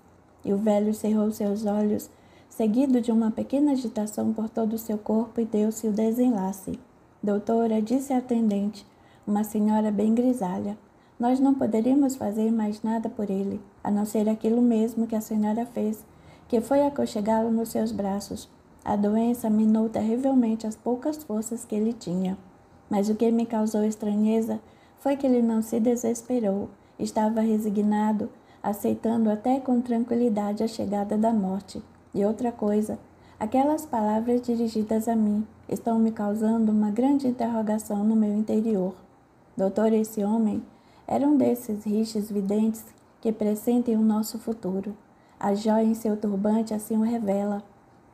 E o velho cerrou seus olhos, seguido de uma pequena agitação por todo o seu corpo, e deu-se o desenlace. "Doutora", disse a atendente, uma senhora bem grisalha, "nós não poderíamos fazer mais nada por ele, a não ser aquilo mesmo que a senhora fez, que foi aconchegá-lo nos seus braços. A doença minou terrivelmente as poucas forças que ele tinha. Mas o que me causou estranheza foi que ele não se desesperou. Estava resignado, aceitando até com tranquilidade a chegada da morte. E outra coisa, aquelas palavras dirigidas a mim estão me causando uma grande interrogação no meu interior. Doutor, esse homem era um desses rixes videntes que pressentem o nosso futuro. A jóia em seu turbante assim o revela.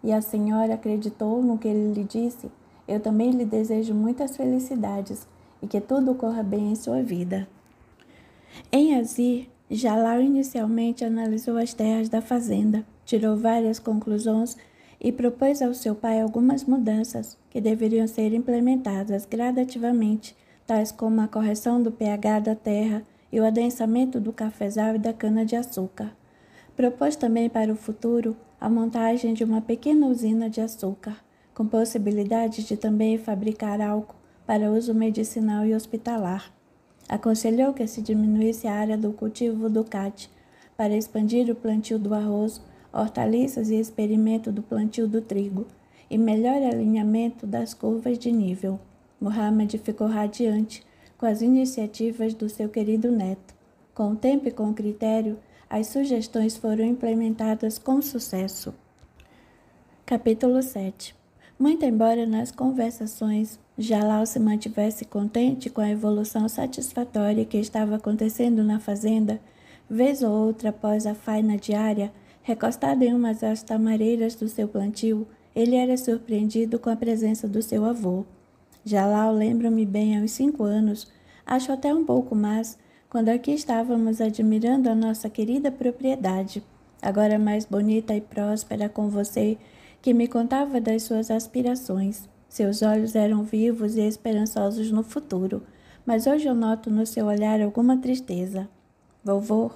E a senhora acreditou no que ele lhe disse? Eu também lhe desejo muitas felicidades e que tudo corra bem em sua vida." Em Azir, Jalal inicialmente analisou as terras da fazenda, tirou várias conclusões e propôs ao seu pai algumas mudanças que deveriam ser implementadas gradativamente, tais como a correção do pH da terra e o adensamento do cafezal e da cana-de-açúcar. Propôs também para o futuro a montagem de uma pequena usina de açúcar, com possibilidade de também fabricar álcool para uso medicinal e hospitalar. Aconselhou que se diminuísse a área do cultivo do cate para expandir o plantio do arroz, hortaliças e experimento do plantio do trigo, e melhor alinhamento das curvas de nível. Muhammad ficou radiante com as iniciativas do seu querido neto. Com o tempo e com critério, as sugestões foram implementadas com sucesso. Capítulo 7. Muito embora nas conversações Jalal se mantivesse contente com a evolução satisfatória que estava acontecendo na fazenda, Vez ou outra, após a faina diária, recostado em uma das tamareiras do seu plantio, ele era surpreendido com a presença do seu avô. Jalal lembro-me bem aos 5 anos, acho até um pouco mais, quando aqui estávamos admirando a nossa querida propriedade, agora mais bonita e próspera com você, que me contava das suas aspirações. Seus olhos eram vivos e esperançosos no futuro, mas hoje eu noto no seu olhar alguma tristeza. Vovô,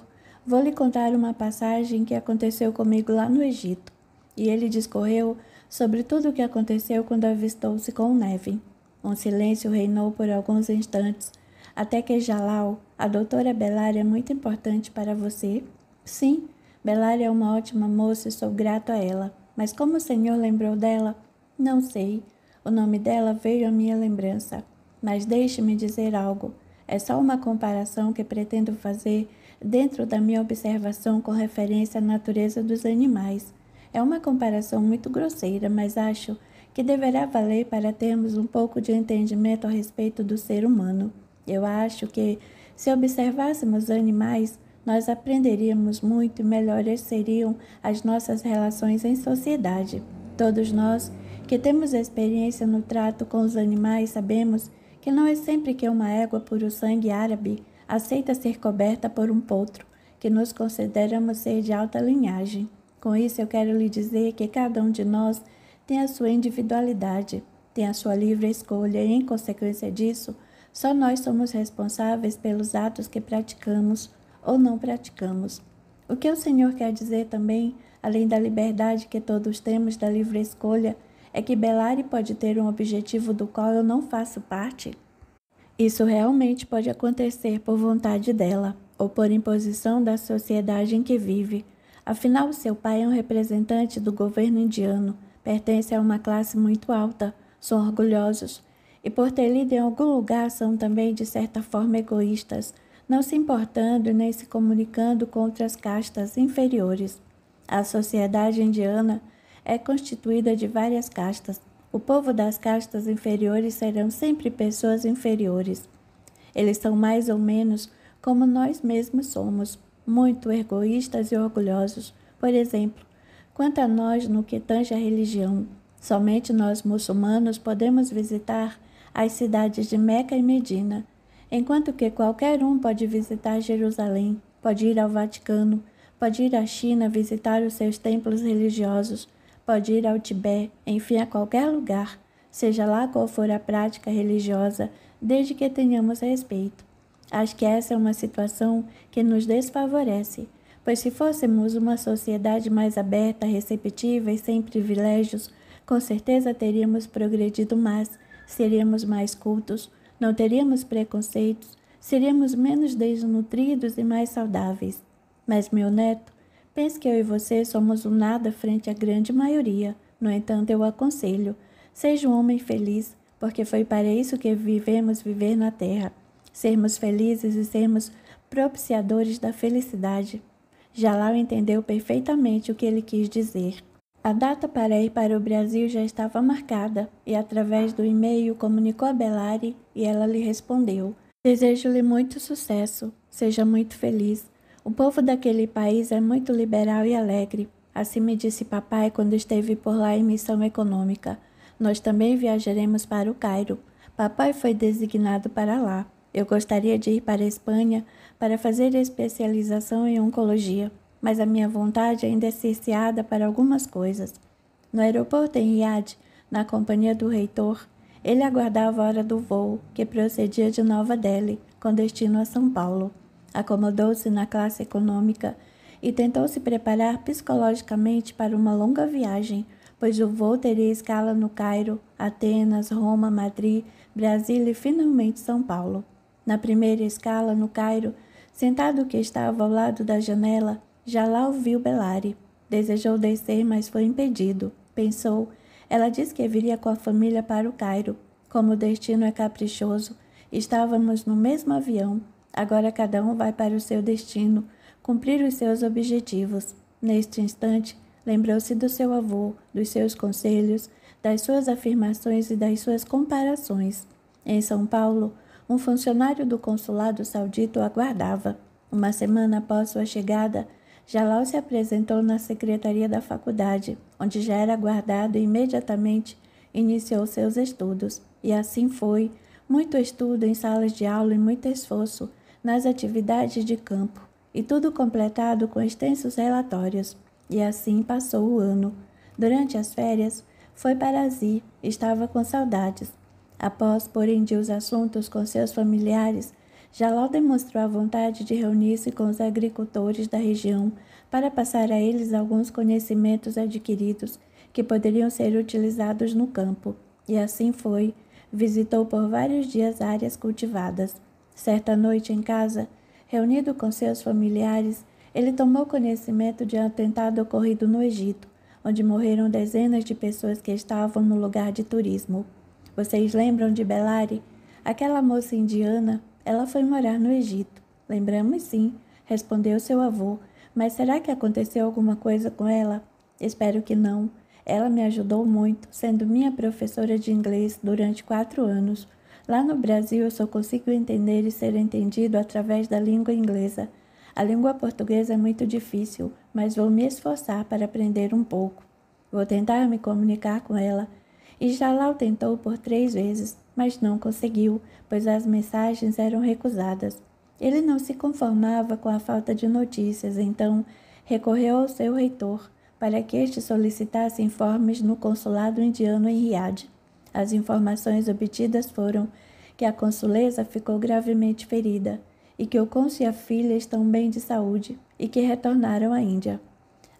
vou lhe contar uma passagem que aconteceu comigo lá no Egito. E ele discorreu sobre tudo o que aconteceu quando avistou-se com Nevin. Um silêncio reinou por alguns instantes, até que Jalal, a doutora Belária é muito importante para você? Sim, Belária é uma ótima moça e sou grato a ela. Mas como o senhor lembrou dela? Não sei. O nome dela veio à minha lembrança. Mas deixe-me dizer algo. É só uma comparação que pretendo fazer dentro da minha observação com referência à natureza dos animais. É uma comparação muito grosseira, mas acho que deverá valer para termos um pouco de entendimento a respeito do ser humano. Eu acho que, se observássemos animais, nós aprenderíamos muito e melhores seriam as nossas relações em sociedade. Todos nós que temos experiência no trato com os animais sabemos que não é sempre que uma égua puro sangue árabe aceita ser coberta por um potro, que nos consideramos ser de alta linhagem. Com isso eu quero lhe dizer que cada um de nós tem a sua individualidade, tem a sua livre escolha e, em consequência disso, só nós somos responsáveis pelos atos que praticamos ou não praticamos. O que o Senhor quer dizer também, além da liberdade que todos temos da livre escolha, é que Belária pode ter um objetivo do qual eu não faço parte? Isso realmente pode acontecer por vontade dela, ou por imposição da sociedade em que vive. Afinal, seu pai é um representante do governo indiano, pertence a uma classe muito alta, são orgulhosos, e por ter lido em algum lugar são também de certa forma egoístas, não se importando nem se comunicando com outras castas inferiores. A sociedade indiana é constituída de várias castas. O povo das castas inferiores serão sempre pessoas inferiores. Eles são mais ou menos como nós mesmos somos, muito egoístas e orgulhosos. Por exemplo, quanto a nós no que tange a religião, somente nós muçulmanos podemos visitar as cidades de Meca e Medina, enquanto que qualquer um pode visitar Jerusalém, pode ir ao Vaticano, pode ir à China visitar os seus templos religiosos, pode ir ao Tibete, enfim, a qualquer lugar, seja lá qual for a prática religiosa, desde que tenhamos respeito. Acho que essa é uma situação que nos desfavorece, pois se fôssemos uma sociedade mais aberta, receptiva e sem privilégios, com certeza teríamos progredido mais, seríamos mais cultos, não teríamos preconceitos, seríamos menos desnutridos e mais saudáveis. Mas, meu neto, pense que eu e você somos um nada frente à grande maioria. No entanto, eu aconselho, seja um homem feliz, porque foi para isso que vivemos viver na terra. Sermos felizes e sermos propiciadores da felicidade. Jalal entendeu perfeitamente o que ele quis dizer. A data para ir para o Brasil já estava marcada e, através do e-mail, comunicou a Belária e ela lhe respondeu: desejo-lhe muito sucesso, seja muito feliz. O povo daquele país é muito liberal e alegre. Assim me disse papai quando esteve por lá em missão econômica. Nós também viajaremos para o Cairo. Papai foi designado para lá. Eu gostaria de ir para a Espanha para fazer especialização em oncologia, mas a minha vontade ainda é cerceada para algumas coisas. No aeroporto em Riad, na companhia do reitor, ele aguardava a hora do voo, que procedia de Nova Delhi, com destino a São Paulo. Acomodou-se na classe econômica e tentou se preparar psicologicamente para uma longa viagem, pois o voo teria escala no Cairo, Atenas, Roma, Madrid, Brasília e finalmente São Paulo. Na primeira escala, no Cairo, sentado que estava ao lado da janela, Jalal viu Belária. Desejou descer, mas foi impedido. Pensou, ela disse que viria com a família para o Cairo. Como o destino é caprichoso, estávamos no mesmo avião. Agora cada um vai para o seu destino, cumprir os seus objetivos. Neste instante, lembrou-se do seu avô, dos seus conselhos, das suas afirmações e das suas comparações. Em São Paulo, um funcionário do consulado saudita o aguardava. Uma semana após sua chegada, Jalal se apresentou na secretaria da faculdade, onde já era guardado e imediatamente iniciou seus estudos. E assim foi, muito estudo em salas de aula e muito esforço nas atividades de campo, e tudo completado com extensos relatórios. E assim passou o ano. Durante as férias, foi para Azir, estava com saudades. Após pôr em dia os assuntos com seus familiares, Jalal demonstrou a vontade de reunir-se com os agricultores da região para passar a eles alguns conhecimentos adquiridos que poderiam ser utilizados no campo. E assim foi. Visitou por vários dias áreas cultivadas. Certa noite em casa, reunido com seus familiares, ele tomou conhecimento de um atentado ocorrido no Egito, onde morreram dezenas de pessoas que estavam no lugar de turismo. Vocês lembram de Belari? Aquela moça indiana, ela foi morar no Egito. Lembramos sim, respondeu seu avô. Mas será que aconteceu alguma coisa com ela? Espero que não. Ela me ajudou muito, sendo minha professora de inglês durante 4 anos. Lá no Brasil eu só consigo entender e ser entendido através da língua inglesa. A língua portuguesa é muito difícil, mas vou me esforçar para aprender um pouco. Vou tentar me comunicar com ela. E Jalal tentou por 3 vezes, mas não conseguiu, pois as mensagens eram recusadas. Ele não se conformava com a falta de notícias, então recorreu ao seu reitor para que este solicitasse informes no consulado indiano em Riad. As informações obtidas foram que a consulesa ficou gravemente ferida e que o cônsul e a filha estão bem de saúde e que retornaram à Índia.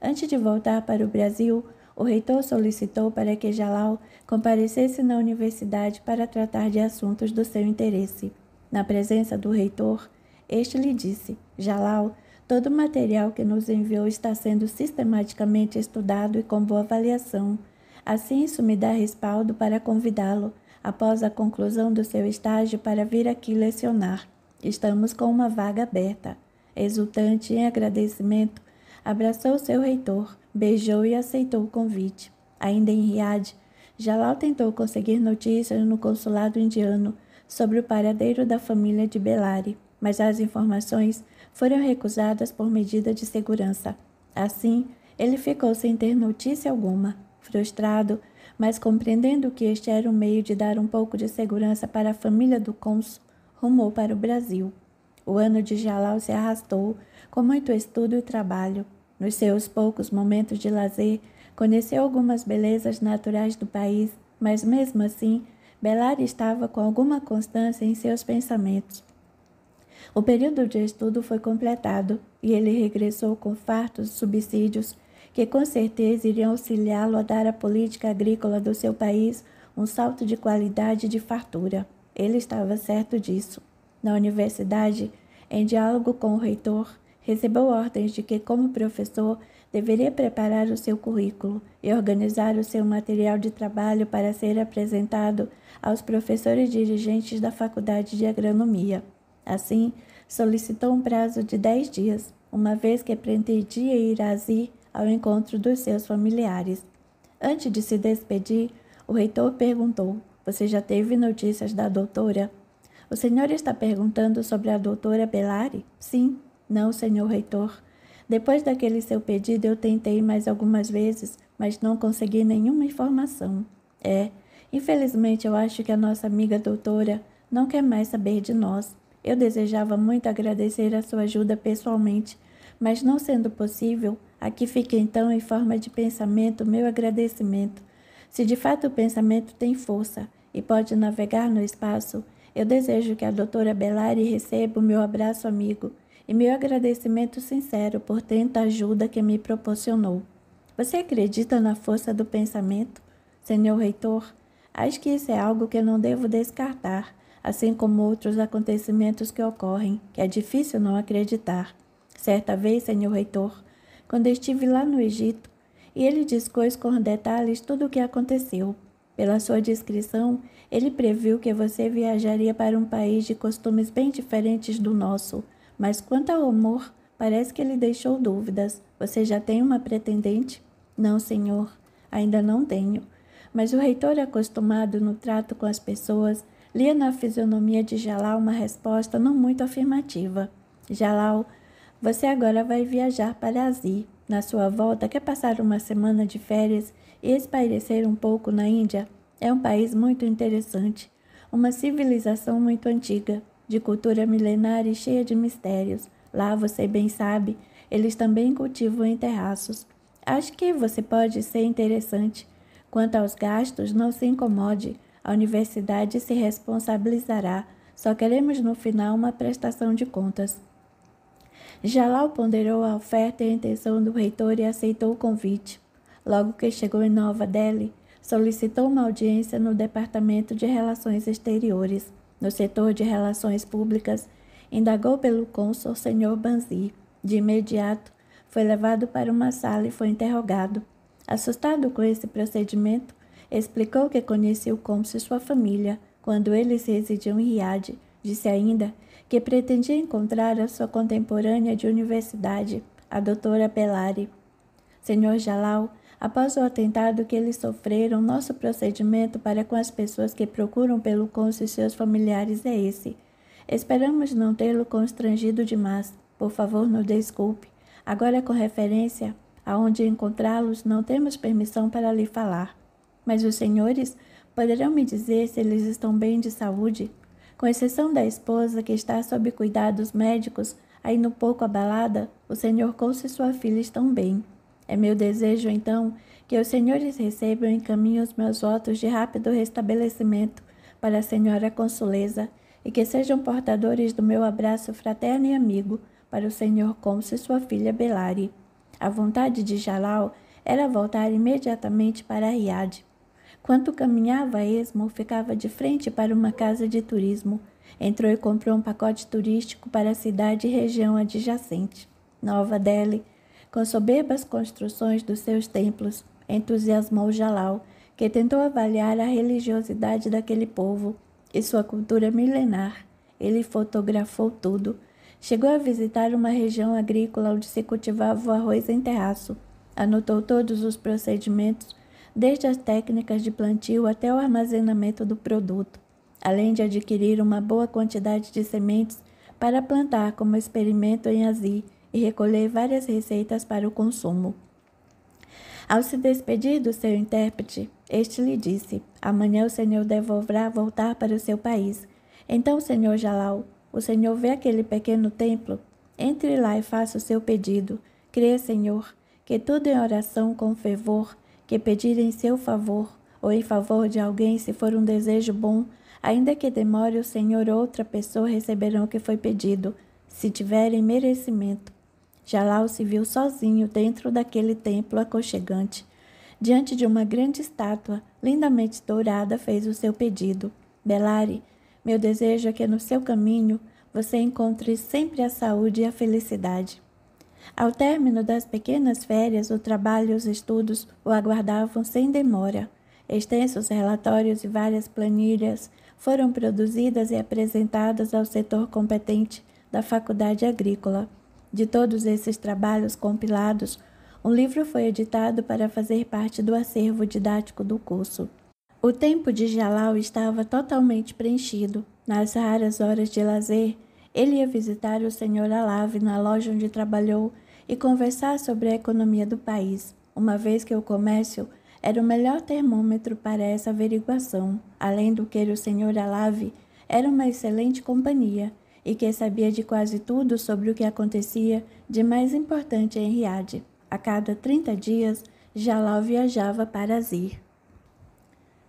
Antes de voltar para o Brasil, o reitor solicitou para que Jalal comparecesse na universidade para tratar de assuntos do seu interesse. Na presença do reitor, este lhe disse: Jalal, todo o material que nos enviou está sendo sistematicamente estudado e com boa avaliação. Assim, isso me dá respaldo para convidá-lo, após a conclusão do seu estágio, para vir aqui lecionar. Estamos com uma vaga aberta. Exultante em agradecimento, abraçou seu reitor, beijou e aceitou o convite. Ainda em Riad, Jalal tentou conseguir notícias no consulado indiano sobre o paradeiro da família de Belari, mas as informações foram recusadas por medida de segurança. Assim, ele ficou sem ter notícia alguma. Frustrado, mas compreendendo que este era um meio de dar um pouco de segurança para a família do cônsul, rumou para o Brasil. O ano de Jalal se arrastou, com muito estudo e trabalho. Nos seus poucos momentos de lazer, conheceu algumas belezas naturais do país, mas mesmo assim, Belari estava com alguma constância em seus pensamentos. O período de estudo foi completado e ele regressou com fartos subsídios que com certeza iriam auxiliá-lo a dar à política agrícola do seu país um salto de qualidade e de fartura. Ele estava certo disso. Na universidade, em diálogo com o reitor, recebeu ordens de que, como professor, deveria preparar o seu currículo e organizar o seu material de trabalho para ser apresentado aos professores dirigentes da Faculdade de Agronomia. Assim, solicitou um prazo de 10 dias, uma vez que pretendia ir a Azir ao encontro dos seus familiares. Antes de se despedir, o reitor perguntou: Você já teve notícias da doutora? O senhor está perguntando sobre a doutora Belari? Sim. Não, senhor reitor. Depois daquele seu pedido, eu tentei mais algumas vezes, mas não consegui nenhuma informação. Infelizmente eu acho que a nossa amiga doutora não quer mais saber de nós. Eu desejava muito agradecer a sua ajuda pessoalmente, mas não sendo possível, aqui fica então em forma de pensamento meu agradecimento. Se de fato o pensamento tem força e pode navegar no espaço, eu desejo que a doutora Belari receba o meu abraço amigo e meu agradecimento sincero por tanta ajuda que me proporcionou. Você acredita na força do pensamento, senhor reitor? Acho que isso é algo que eu não devo descartar, assim como outros acontecimentos que ocorrem, que é difícil não acreditar. Certa vez, senhor reitor, quando estive lá no Egito, e ele discôs com detalhes tudo o que aconteceu. Pela sua descrição, ele previu que você viajaria para um país de costumes bem diferentes do nosso, mas quanto ao amor, parece que ele deixou dúvidas. Você já tem uma pretendente? Não, senhor, ainda não tenho. Mas o reitor, acostumado no trato com as pessoas, lia na fisionomia de Jalal uma resposta não muito afirmativa. Jalal Você agora vai viajar para Asi. Na sua volta, quer passar uma semana de férias e espairecer um pouco na Índia? É um país muito interessante, uma civilização muito antiga, de cultura milenar e cheia de mistérios. Lá, você bem sabe, eles também cultivam em terraços. Acho que você pode ser interessante. Quanto aos gastos, não se incomode. A universidade se responsabilizará. Só queremos no final uma prestação de contas. Jalal ponderou a oferta e a intenção do reitor e aceitou o convite. Logo que chegou em Nova Delhi, solicitou uma audiência no Departamento de Relações Exteriores. No setor de Relações Públicas, indagou pelo cônsul Sr. Bansi. De imediato, foi levado para uma sala e foi interrogado. Assustado com esse procedimento, explicou que conhecia o cônsul e sua família, quando eles residiam em Riad. Disse ainda que pretendia encontrar a sua contemporânea de universidade, a doutora Bellari. Senhor Jalal, após o atentado que eles sofreram, nosso procedimento para com as pessoas que procuram pelo cônsul e seus familiares é esse. Esperamos não tê-lo constrangido demais. Por favor, nos desculpe. Agora, com referência a onde encontrá-los, não temos permissão para lhe falar. Mas os senhores poderão me dizer se eles estão bem de saúde? Com exceção da esposa, que está sob cuidados médicos, ainda um pouco abalada, o senhor cônsul e sua filha estão bem. É meu desejo, então, que os senhores recebam e encaminhem os meus votos de rápido restabelecimento para a senhora consulesa e que sejam portadores do meu abraço fraterno e amigo para o senhor cônsul e sua filha Bellari. A vontade de Jalal era voltar imediatamente para Riad. Quando caminhava a esmo, ficava de frente para uma casa de turismo. Entrou e comprou um pacote turístico para a cidade e região adjacente. Nova Delhi, com soberbas construções dos seus templos, entusiasmou Jalal, que tentou avaliar a religiosidade daquele povo e sua cultura milenar. Ele fotografou tudo. Chegou a visitar uma região agrícola onde se cultivava o arroz em terraço. Anotou todos os procedimentos, desde as técnicas de plantio até o armazenamento do produto, além de adquirir uma boa quantidade de sementes para plantar como experimento em Asi e recolher várias receitas para o consumo. Ao se despedir do seu intérprete, este lhe disse: amanhã o senhor deverá voltar para o seu país. Então, senhor Jalal, o senhor vê aquele pequeno templo? Entre lá e faça o seu pedido. Creia, senhor, que tudo em oração com fervor, que pedir em seu favor, ou em favor de alguém, se for um desejo bom, ainda que demore, o senhor ou outra pessoa receberão o que foi pedido, se tiverem merecimento. Jalal se viu sozinho dentro daquele templo aconchegante. Diante de uma grande estátua, lindamente dourada, fez o seu pedido. Bellari, meu desejo é que no seu caminho você encontre sempre a saúde e a felicidade. Ao término das pequenas férias, o trabalho e os estudos o aguardavam sem demora. Extensos relatórios e várias planilhas foram produzidas e apresentadas ao setor competente da Faculdade Agrícola. De todos esses trabalhos compilados, um livro foi editado para fazer parte do acervo didático do curso. O tempo de Jalal estava totalmente preenchido. Nas raras horas de lazer, ele ia visitar o Sr. Alave na loja onde trabalhou e conversar sobre a economia do país, uma vez que o comércio era o melhor termômetro para essa averiguação. Além do que, o Sr. Alave era uma excelente companhia e que sabia de quase tudo sobre o que acontecia de mais importante em Riad. A cada 30 dias, Jalal viajava para Azir.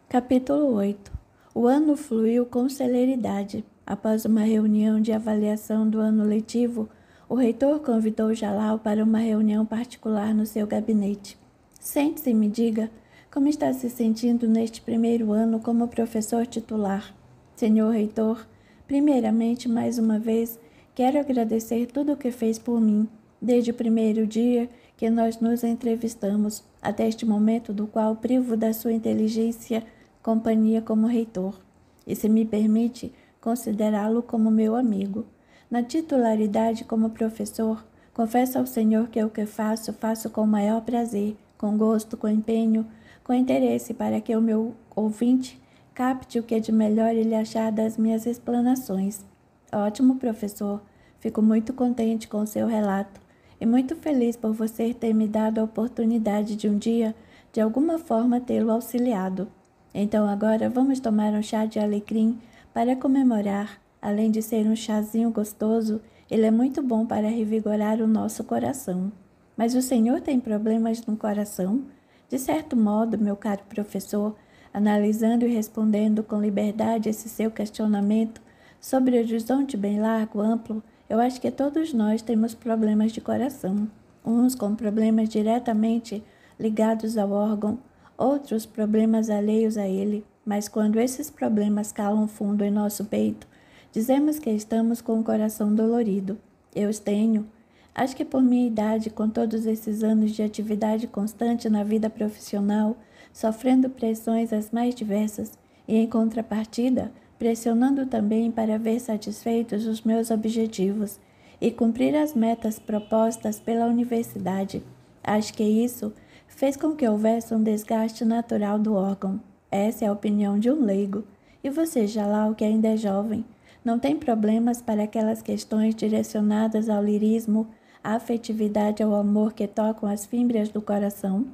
Capítulo 8. O ano fluiu com celeridade. Após uma reunião de avaliação do ano letivo, o reitor convidou Jalal para uma reunião particular no seu gabinete. Sente-se e me diga como está se sentindo neste primeiro ano como professor titular. Senhor reitor, primeiramente, mais uma vez, quero agradecer tudo o que fez por mim, desde o primeiro dia que nós nos entrevistamos, até este momento do qual privo da sua inteligência companhia como reitor, e se me permite considerá-lo como meu amigo. Na titularidade como professor, confesso ao Senhor que o que faço com o maior prazer, com gosto, com empenho, com interesse, para que o meu ouvinte capte o que de melhor ele achar das minhas explanações. Ótimo, professor. Fico muito contente com o seu relato e muito feliz por você ter me dado a oportunidade de um dia, de alguma forma, tê-lo auxiliado. Então agora vamos tomar um chá de alecrim para comemorar. Além de ser um chazinho gostoso, ele é muito bom para revigorar o nosso coração. Mas o senhor tem problemas no coração? De certo modo, meu caro professor, analisando e respondendo com liberdade esse seu questionamento sobre o horizonte bem largo, amplo, eu acho que todos nós temos problemas de coração, uns com problemas diretamente ligados ao órgão, outros problemas alheios a ele, mas quando esses problemas calam fundo em nosso peito, dizemos que estamos com o coração dolorido. Eu os tenho. Acho que por minha idade, com todos esses anos de atividade constante na vida profissional, sofrendo pressões as mais diversas e, em contrapartida, pressionando também para ver satisfeitos os meus objetivos e cumprir as metas propostas pela universidade. Acho que isso fez com que houvesse um desgaste natural do órgão. Essa é a opinião de um leigo. E você, Jalal, que ainda é jovem, não tem problemas para aquelas questões direcionadas ao lirismo, à afetividade, ao amor que tocam as fímbrias do coração?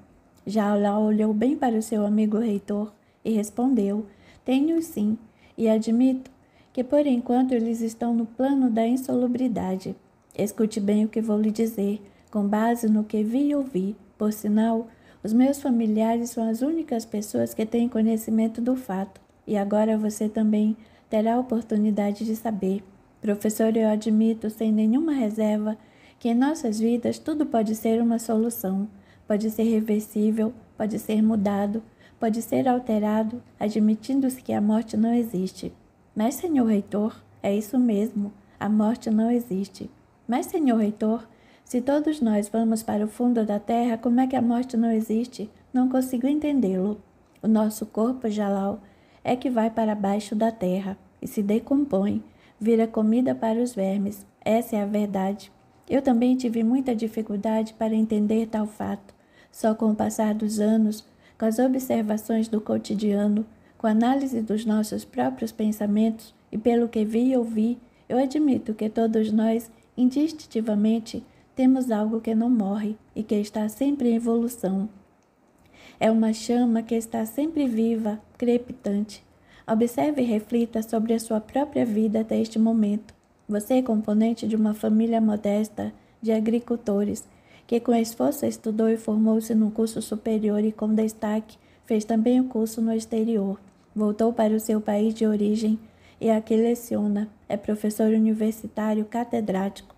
Jalal olhou bem para o seu amigo reitor e respondeu: tenho sim, e admito que por enquanto eles estão no plano da insalubridade. Escute bem o que vou lhe dizer, com base no que vi e ouvi. Por sinal, os meus familiares são as únicas pessoas que têm conhecimento do fato, e agora você também terá a oportunidade de saber. Professor, eu admito sem nenhuma reserva que em nossas vidas tudo pode ser uma solução, pode ser reversível, pode ser mudado, pode ser alterado, admitindo-se que a morte não existe. Mas, senhor reitor, é isso mesmo, a morte não existe. Mas, senhor reitor, se todos nós vamos para o fundo da terra, como é que a morte não existe? Não consigo entendê-lo. O nosso corpo, Jalal, é que vai para baixo da terra e se decompõe, vira comida para os vermes. Essa é a verdade. Eu também tive muita dificuldade para entender tal fato. Só com o passar dos anos, com as observações do cotidiano, com a análise dos nossos próprios pensamentos e pelo que vi e ouvi, eu admito que todos nós, instintivamente, temos algo que não morre e que está sempre em evolução. É uma chama que está sempre viva, crepitante. Observe e reflita sobre a sua própria vida até este momento. Você é componente de uma família modesta de agricultores, que com esforço estudou e formou-se num curso superior e com destaque fez também o curso no exterior. Voltou para o seu país de origem e aqui leciona, é professor universitário catedrático.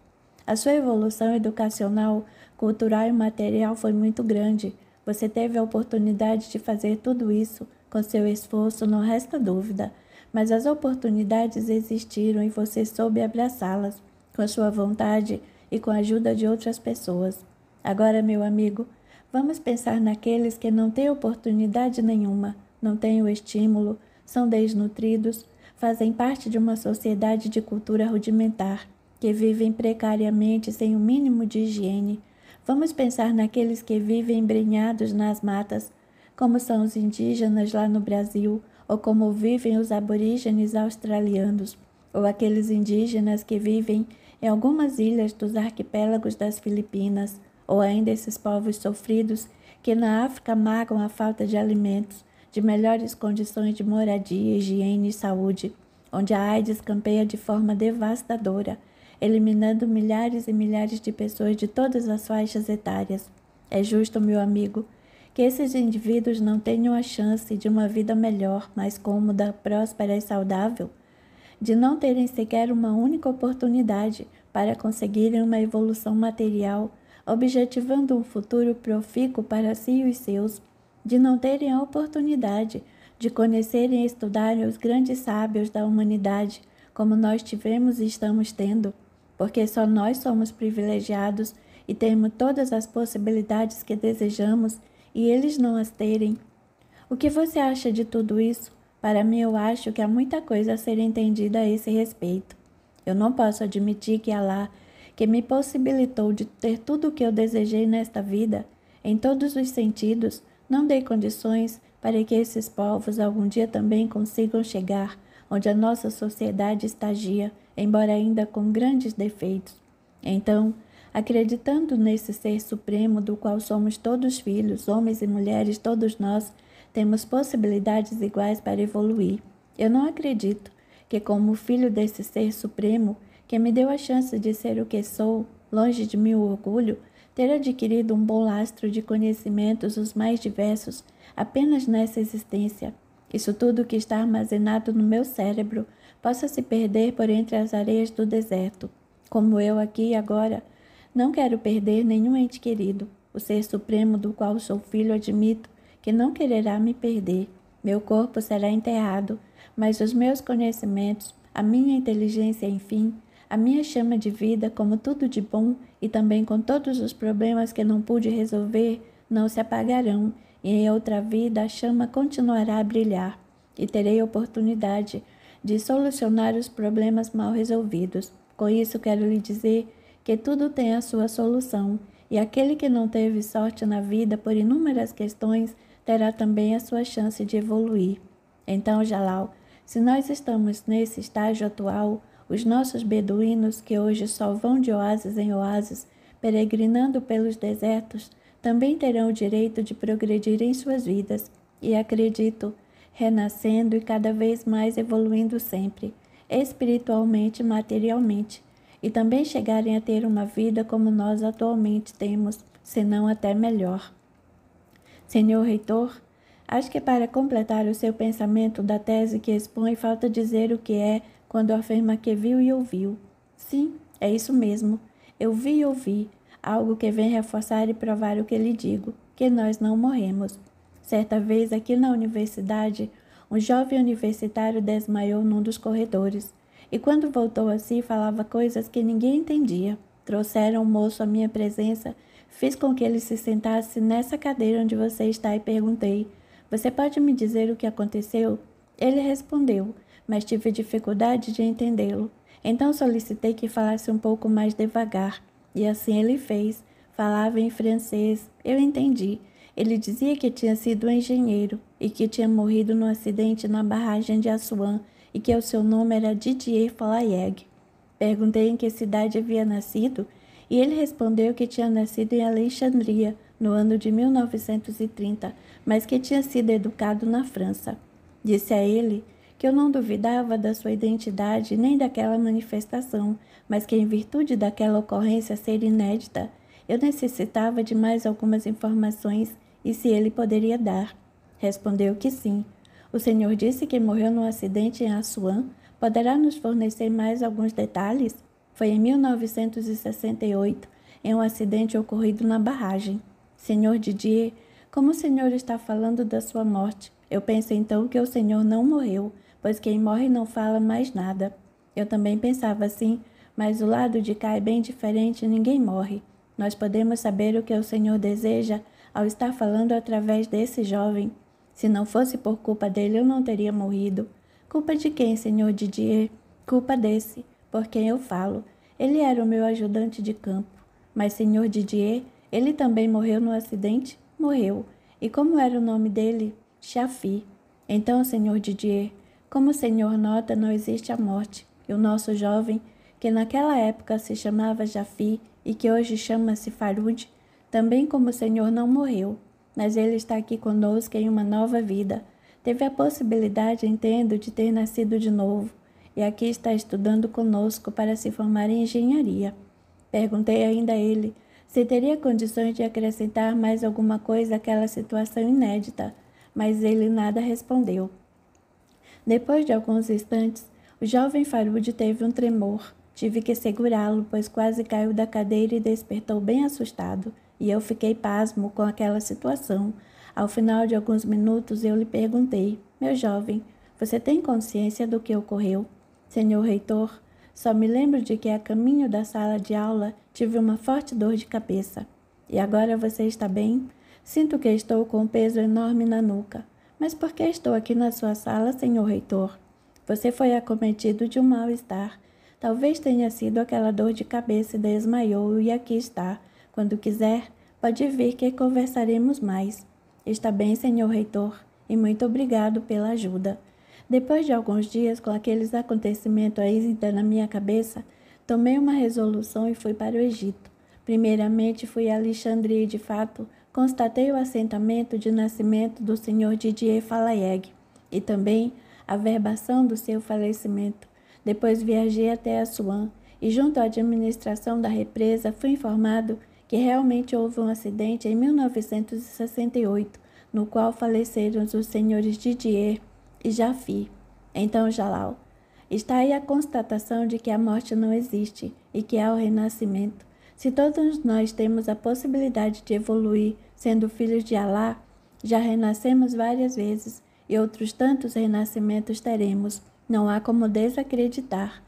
A sua evolução educacional, cultural e material foi muito grande. Você teve a oportunidade de fazer tudo isso com seu esforço, não resta dúvida, mas as oportunidades existiram e você soube abraçá-las com sua vontade e com a ajuda de outras pessoas. Agora, meu amigo, vamos pensar naqueles que não têm oportunidade nenhuma, não têm o estímulo, são desnutridos, fazem parte de uma sociedade de cultura rudimentar, que vivem precariamente sem o mínimo de higiene. Vamos pensar naqueles que vivem embrenhados nas matas, como são os indígenas lá no Brasil, ou como vivem os aborígenes australianos, ou aqueles indígenas que vivem em algumas ilhas dos arquipélagos das Filipinas, ou ainda esses povos sofridos que na África magam a falta de alimentos, de melhores condições de moradia, higiene e saúde, onde a AIDS campeia de forma devastadora, eliminando milhares e milhares de pessoas de todas as faixas etárias. É justo, meu amigo, que esses indivíduos não tenham a chance de uma vida melhor, mais cômoda, próspera e saudável, de não terem sequer uma única oportunidade para conseguirem uma evolução material, objetivando um futuro profícuo para si e os seus, de não terem a oportunidade de conhecerem e estudarem os grandes sábios da humanidade, como nós tivemos e estamos tendo, porque só nós somos privilegiados e temos todas as possibilidades que desejamos e eles não as terem. O que você acha de tudo isso? Para mim, eu acho que há muita coisa a ser entendida a esse respeito. Eu não posso admitir que Alá, que me possibilitou de ter tudo o que eu desejei nesta vida, em todos os sentidos, não dê condições para que esses povos algum dia também consigam chegar onde a nossa sociedade estagia, embora ainda com grandes defeitos. Então, acreditando nesse ser supremo do qual somos todos filhos, homens e mulheres, todos nós, temos possibilidades iguais para evoluir. Eu não acredito que, como filho desse ser supremo, que me deu a chance de ser o que sou, longe de mim o orgulho, ter adquirido um bom lastro de conhecimentos os mais diversos apenas nessa existência, isso tudo que está armazenado no meu cérebro, possa se perder por entre as areias do deserto. Como eu aqui e agora, não quero perder nenhum ente querido. O ser supremo do qual sou filho admito que não quererá me perder. Meu corpo será enterrado, mas os meus conhecimentos, a minha inteligência, enfim, a minha chama de vida, como tudo de bom e também com todos os problemas que não pude resolver, não se apagarão, e em outra vida a chama continuará a brilhar, e terei oportunidade de solucionar os problemas mal resolvidos. Com isso quero lhe dizer que tudo tem a sua solução, e aquele que não teve sorte na vida por inúmeras questões terá também a sua chance de evoluir. Então, Jalal, se nós estamos nesse estágio atual, os nossos beduínos, que hoje só vão de oásis em oásis, peregrinando pelos desertos, também terão o direito de progredir em suas vidas, e acredito, renascendo e cada vez mais evoluindo sempre, espiritualmente e materialmente, e também chegarem a ter uma vida como nós atualmente temos, se não até melhor. Senhor Reitor, acho que para completar o seu pensamento da tese que expõe, falta dizer o que é quando afirma que viu e ouviu. Sim, é isso mesmo. Eu vi e ouvi, algo que vem reforçar e provar o que lhe digo, que nós não morremos. Certa vez, aqui na universidade, um jovem universitário desmaiou num dos corredores, e quando voltou a si, falava coisas que ninguém entendia. Trouxeram o moço à minha presença, fiz com que ele se sentasse nessa cadeira onde você está e perguntei: "Você pode me dizer o que aconteceu?" Ele respondeu, mas tive dificuldade de entendê-lo. Então solicitei que falasse um pouco mais devagar, e assim ele fez. Falava em francês. Eu entendi. Ele dizia que tinha sido um engenheiro e que tinha morrido num acidente na barragem de Assuã e que o seu nome era Didier Falaig. Perguntei em que cidade havia nascido e ele respondeu que tinha nascido em Alexandria, no ano de 1930, mas que tinha sido educado na França. Disse a ele que eu não duvidava da sua identidade nem daquela manifestação, mas que, em virtude daquela ocorrência ser inédita, eu necessitava de mais algumas informações e se ele poderia dar. Respondeu que sim. O senhor disse que morreu num acidente em Assuã. Poderá nos fornecer mais alguns detalhes? Foi em 1968, em um acidente ocorrido na barragem. Senhor Didier, como o senhor está falando da sua morte, eu penso então que o senhor não morreu, pois quem morre não fala mais nada. Eu também pensava assim, mas o lado de cá é bem diferente e ninguém morre. Nós podemos saber o que o senhor deseja ao estar falando através desse jovem. Se não fosse por culpa dele, eu não teria morrido. Culpa de quem, senhor Didier? Culpa desse, por quem eu falo. Ele era o meu ajudante de campo. Mas, senhor Didier, ele também morreu no acidente? Morreu. E como era o nome dele? Chafi. Então, senhor Didier, como o senhor nota, não existe a morte. E o nosso jovem, que naquela época se chamava Jafi e que hoje chama-se Farud, também como o senhor não morreu, mas ele está aqui conosco em uma nova vida. Teve a possibilidade, entendo, de ter nascido de novo, e aqui está estudando conosco para se formar em engenharia. Perguntei ainda a ele se teria condições de acrescentar mais alguma coisa àquela situação inédita, mas ele nada respondeu. Depois de alguns instantes, o jovem Farud teve um tremor. Tive que segurá-lo, pois quase caiu da cadeira e despertou bem assustado, e eu fiquei pasmo com aquela situação. Ao final de alguns minutos, eu lhe perguntei: "Meu jovem, você tem consciência do que ocorreu?" "Senhor reitor, só me lembro de que a caminho da sala de aula tive uma forte dor de cabeça." "E agora você está bem?" "Sinto que estou com um peso enorme na nuca." "Mas por que estou aqui na sua sala, senhor reitor?" "Você foi acometido de um mal-estar. Talvez tenha sido aquela dor de cabeça e desmaiou, e aqui está. Quando quiser, pode vir que conversaremos mais." "Está bem, senhor reitor, e muito obrigado pela ajuda." Depois de alguns dias, com aqueles acontecimentos ainda na minha cabeça, tomei uma resolução e fui para o Egito. Primeiramente fui a Alexandria e, de fato, constatei o assentamento de nascimento do Sr. Didier Falaeg e também a verbação do seu falecimento. Depois viajei até Assuã e, junto à administração da represa, fui informado que realmente houve um acidente em 1968, no qual faleceram os senhores Didier e Jafi. Então, Jalal, está aí a constatação de que a morte não existe e que há o renascimento. Se todos nós temos a possibilidade de evoluir sendo filhos de Alá, já renascemos várias vezes e outros tantos renascimentos teremos. Não há como desacreditar.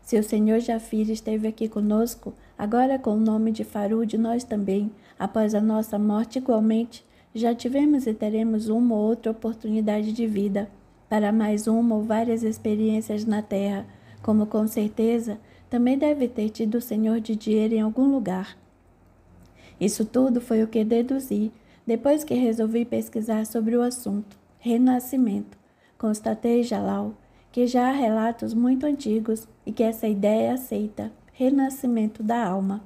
Se o Senhor Jafir esteve aqui conosco, agora com o nome de Farud, nós também, após a nossa morte igualmente, já tivemos e teremos uma ou outra oportunidade de vida para mais uma ou várias experiências na Terra, como com certeza também deve ter tido o Senhor Didier em algum lugar. Isso tudo foi o que deduzi depois que resolvi pesquisar sobre o assunto. Renascimento. Constatei, Jalal, que já há relatos muito antigos e que essa ideia é aceita. Renascimento da alma.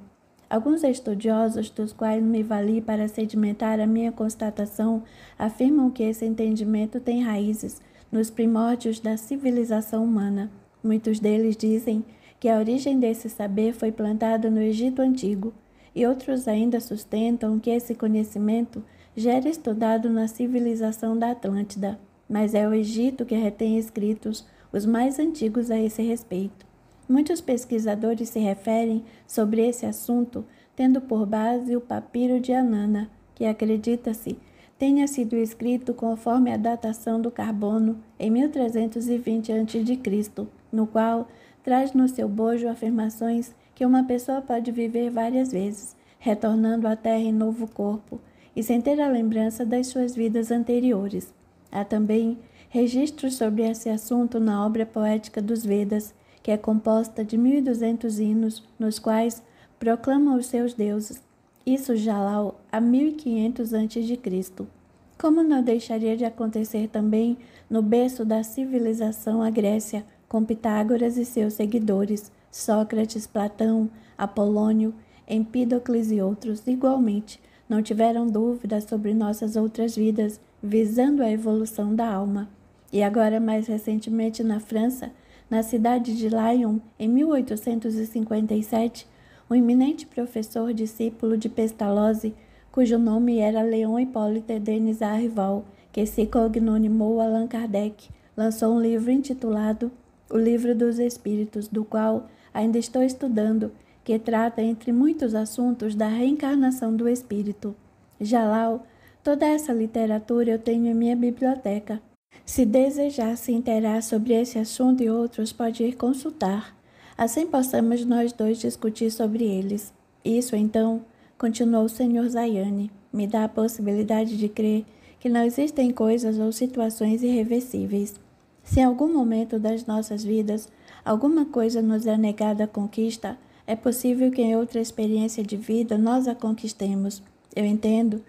Alguns estudiosos, dos quais me vali para sedimentar a minha constatação, afirmam que esse entendimento tem raízes nos primórdios da civilização humana. Muitos deles dizem que a origem desse saber foi plantada no Egito Antigo, e outros ainda sustentam que esse conhecimento já era estudado na civilização da Atlântida, mas é o Egito que retém escritos os mais antigos a esse respeito. Muitos pesquisadores se referem sobre esse assunto, tendo por base o papiro de Anana, que acredita-se tenha sido escrito conforme a datação do carbono em 1320 a.C., no qual traz no seu bojo afirmações que uma pessoa pode viver várias vezes, retornando à Terra em novo corpo, e sem ter a lembrança das suas vidas anteriores. Há também registros sobre esse assunto na obra poética dos Vedas, que é composta de 1.200 hinos, nos quais proclamam os seus deuses. Isso já lá há 1500 a.C. Como não deixaria de acontecer também no berço da civilização, a Grécia, com Pitágoras e seus seguidores, Sócrates, Platão, Apolônio, Empídocles e outros, igualmente, não tiveram dúvida sobre nossas outras vidas, visando a evolução da alma. E agora, mais recentemente, na França, na cidade de Lyon, em 1857, um eminente professor discípulo de Pestalozzi, cujo nome era Léon Hippolyte Denis Arrival, que se cognonimou Allan Kardec, lançou um livro intitulado O Livro dos Espíritos, do qual ainda estou estudando, que trata, entre muitos assuntos, da reencarnação do espírito. Jalal, toda essa literatura eu tenho em minha biblioteca. Se desejar se inteirar sobre esse assunto e outros, pode ir consultar. Assim possamos nós dois discutir sobre eles. Isso, então, continuou o Sr. Zayane, me dá a possibilidade de crer que não existem coisas ou situações irreversíveis. Se em algum momento das nossas vidas alguma coisa nos é negada a conquista, é possível que em outra experiência de vida nós a conquistemos. Eu entendo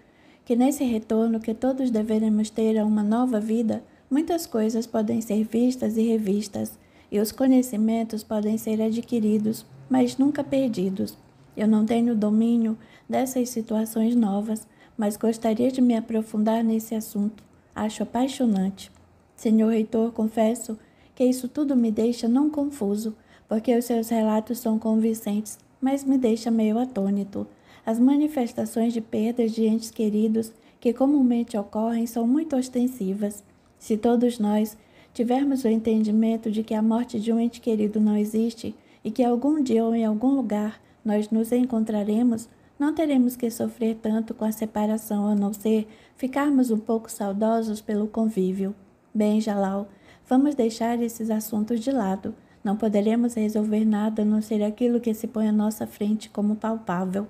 que nesse retorno que todos deveremos ter a uma nova vida, muitas coisas podem ser vistas e revistas, e os conhecimentos podem ser adquiridos, mas nunca perdidos. Eu não tenho domínio dessas situações novas, mas gostaria de me aprofundar nesse assunto. Acho apaixonante. Senhor Reitor, confesso que isso tudo me deixa não confuso, porque os seus relatos são convincentes, mas me deixa meio atônito. As manifestações de perdas de entes queridos que comumente ocorrem são muito ostensivas. Se todos nós tivermos o entendimento de que a morte de um ente querido não existe e que algum dia ou em algum lugar nós nos encontraremos, não teremos que sofrer tanto com a separação, a não ser ficarmos um pouco saudosos pelo convívio. Bem, Jalal, vamos deixar esses assuntos de lado. Não poderemos resolver nada a não ser aquilo que se põe à nossa frente como palpável.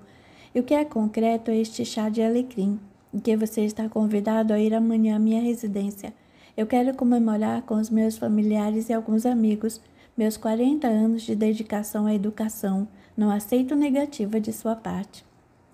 E o que é concreto é este chá de alecrim, em que você está convidado a ir amanhã à minha residência. Eu quero comemorar com os meus familiares e alguns amigos meus 40 anos de dedicação à educação. Não aceito negativa de sua parte.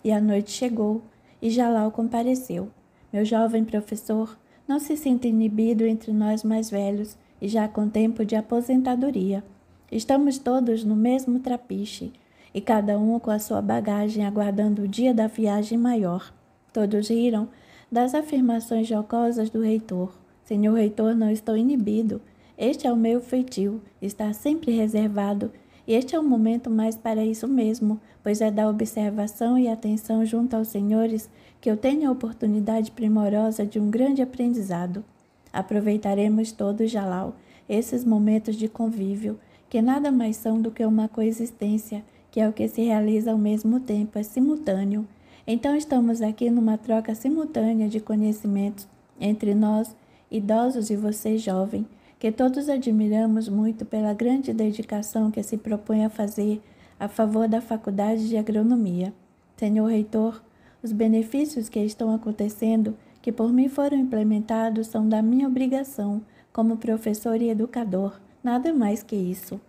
E a noite chegou, e Jalal compareceu. Meu jovem professor, não se sinta inibido entre nós mais velhos, e já com tempo de aposentadoria. Estamos todos no mesmo trapiche, e cada um com a sua bagagem aguardando o dia da viagem maior. Todos riram das afirmações jocosas do reitor. Senhor reitor, não estou inibido. Este é o meu feitio, está sempre reservado, e este é o momento mais para isso mesmo, pois é da observação e atenção junto aos senhores que eu tenho a oportunidade primorosa de um grande aprendizado. Aproveitaremos todos, Jalal, esses momentos de convívio, que nada mais são do que uma coexistência, que é o que se realiza ao mesmo tempo, é simultâneo. Então estamos aqui numa troca simultânea de conhecimentos entre nós, idosos, e você, jovem, que todos admiramos muito pela grande dedicação que se propõe a fazer a favor da Faculdade de Agronomia. Senhor reitor, os benefícios que estão acontecendo, que por mim foram implementados, são da minha obrigação como professor e educador, nada mais que isso.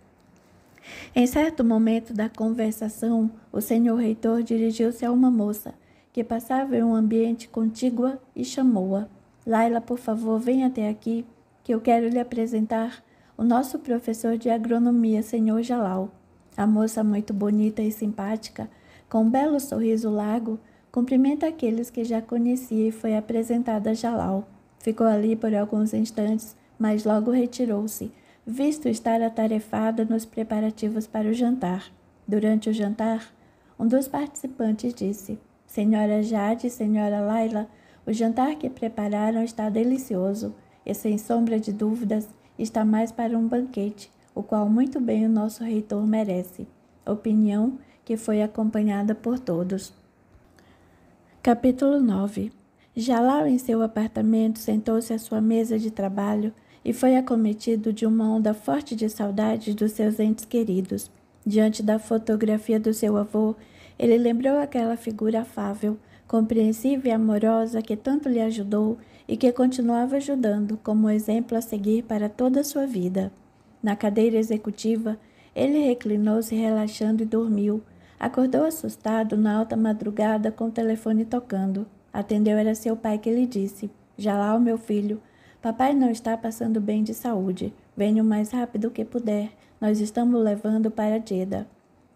Em certo momento da conversação, o senhor reitor dirigiu-se a uma moça que passava em um ambiente contíguo e chamou-a. Laila, por favor, venha até aqui, que eu quero lhe apresentar o nosso professor de agronomia, senhor Jalal. A moça, muito bonita e simpática, com um belo sorriso largo, cumprimenta aqueles que já conhecia e foi apresentada a Jalal. Ficou ali por alguns instantes, mas logo retirou-se, visto estar atarefada nos preparativos para o jantar. Durante o jantar, um dos participantes disse: Senhora Jade e senhora Laila, o jantar que prepararam está delicioso e, sem sombra de dúvidas, está mais para um banquete, o qual muito bem o nosso reitor merece. Opinião que foi acompanhada por todos. Capítulo 9. Jalal, em seu apartamento, sentou-se à sua mesa de trabalho e foi acometido de uma onda forte de saudades dos seus entes queridos. Diante da fotografia do seu avô, ele lembrou aquela figura afável, compreensiva e amorosa que tanto lhe ajudou e que continuava ajudando como exemplo a seguir para toda a sua vida. Na cadeira executiva, ele reclinou-se relaxando e dormiu. Acordou assustado na alta madrugada com o telefone tocando. Atendeu, era seu pai, que lhe disse: Jalal, meu filho, papai não está passando bem de saúde. Venha o mais rápido que puder. Nós estamos levando para Jeddah.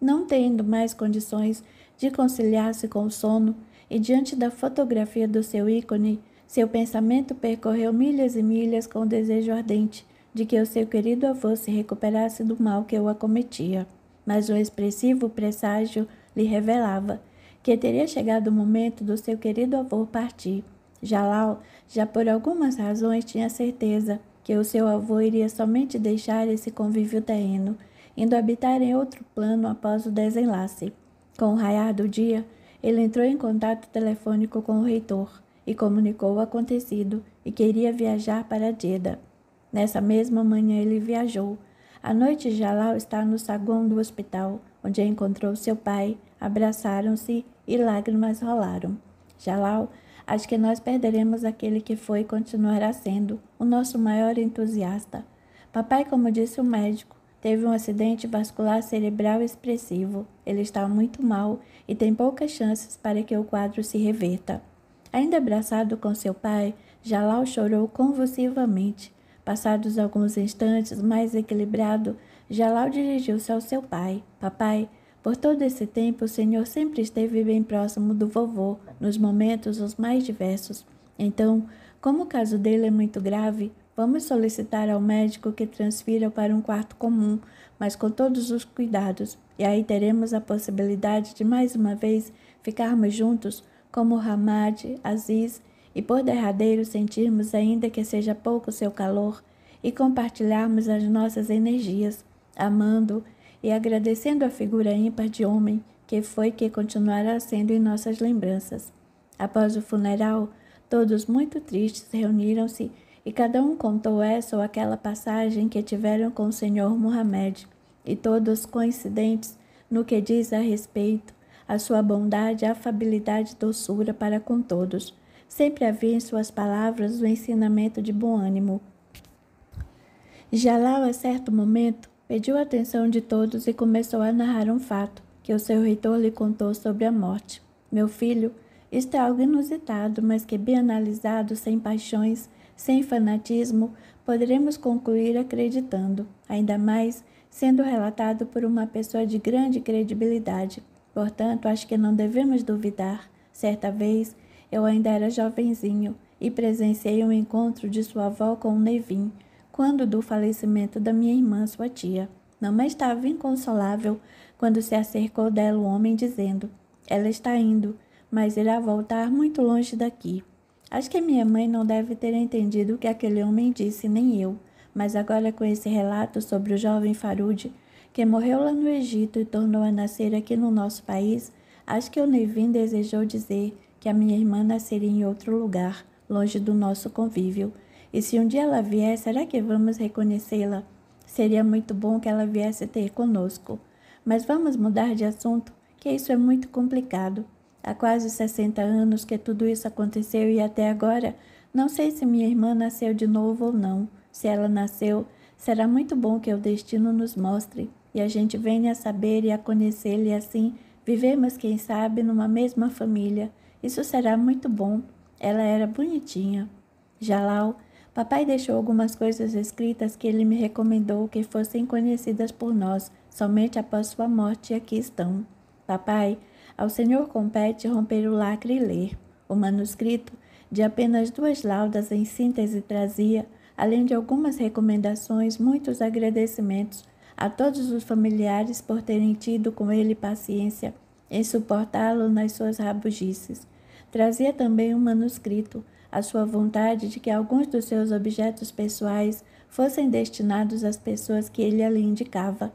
Não tendo mais condições de conciliar-se com o sono, e diante da fotografia do seu ícone, seu pensamento percorreu milhas e milhas com o desejo ardente de que o seu querido avô se recuperasse do mal que o acometia. Mas um expressivo presságio lhe revelava que teria chegado o momento do seu querido avô partir. Jalal, já por algumas razões, tinha certeza que o seu avô iria somente deixar esse convívio terreno, indo habitar em outro plano após o desenlace. Com o raiar do dia, ele entrou em contato telefônico com o reitor e comunicou o acontecido e queria viajar para Jeddah. Nessa mesma manhã ele viajou. À noite, Jalal está no saguão do hospital, onde encontrou seu pai. Abraçaram-se e lágrimas rolaram. Jalal, acho que nós perderemos aquele que foi e continuará sendo o nosso maior entusiasta. Papai, como disse o médico, teve um acidente vascular cerebral expressivo. Ele está muito mal e tem poucas chances para que o quadro se reverta. Ainda abraçado com seu pai, Jalal chorou convulsivamente. Passados alguns instantes, mais equilibrado, Jalal dirigiu-se ao seu pai. Papai, por todo esse tempo o senhor sempre esteve bem próximo do vovô, nos momentos os mais diversos. Então, como o caso dele é muito grave, vamos solicitar ao médico que transfira para um quarto comum, mas com todos os cuidados, e aí teremos a possibilidade de mais uma vez ficarmos juntos, como Hamad, Aziz, e por derradeiro sentirmos, ainda que seja pouco, seu calor, e compartilharmos as nossas energias, amando e agradecendo a figura ímpar de homem que foi, que continuará sendo em nossas lembranças. Após o funeral, todos muito tristes reuniram-se e cada um contou essa ou aquela passagem que tiveram com o senhor Mohamed, e todos coincidentes no que diz a respeito à sua bondade, afabilidade e doçura para com todos. Sempre havia em suas palavras o ensinamento de bom ânimo. Jalal, a certo momento, pediu a atenção de todos e começou a narrar um fato que o seu reitor lhe contou sobre a morte. Meu filho, isto é algo inusitado, mas que bem analisado, sem paixões, sem fanatismo, poderemos concluir acreditando, ainda mais sendo relatado por uma pessoa de grande credibilidade. Portanto, acho que não devemos duvidar. Certa vez, eu ainda era jovenzinho e presenciei um encontro de sua avó com o Nevin, quando do falecimento da minha irmã, sua tia. Mamãe estava inconsolável quando se acercou dela o homem, dizendo: ela está indo, mas irá voltar muito longe daqui. Acho que minha mãe não deve ter entendido o que aquele homem disse, nem eu. Mas agora, com esse relato sobre o jovem Farude, que morreu lá no Egito e tornou a nascer aqui no nosso país, acho que o Nevin desejou dizer que a minha irmã nasceria em outro lugar, longe do nosso convívio. E se um dia ela vier, será que vamos reconhecê-la? Seria muito bom que ela viesse ter conosco. Mas vamos mudar de assunto, que isso é muito complicado. Há quase 60 anos que tudo isso aconteceu e até agora não sei se minha irmã nasceu de novo ou não. Se ela nasceu, será muito bom que o destino nos mostre e a gente venha a saber e a conhecê-la e assim vivemos, quem sabe, numa mesma família. Isso será muito bom. Ela era bonitinha. Jalal, papai deixou algumas coisas escritas que ele me recomendou que fossem conhecidas por nós somente após sua morte e aqui estão. Papai, ao senhor compete romper o lacre e ler. O manuscrito, de apenas 2 laudas em síntese, trazia, além de algumas recomendações, muitos agradecimentos a todos os familiares por terem tido com ele paciência em suportá-lo nas suas rabugices. Trazia também um manuscrito, a sua vontade de que alguns dos seus objetos pessoais fossem destinados às pessoas que ele ali indicava.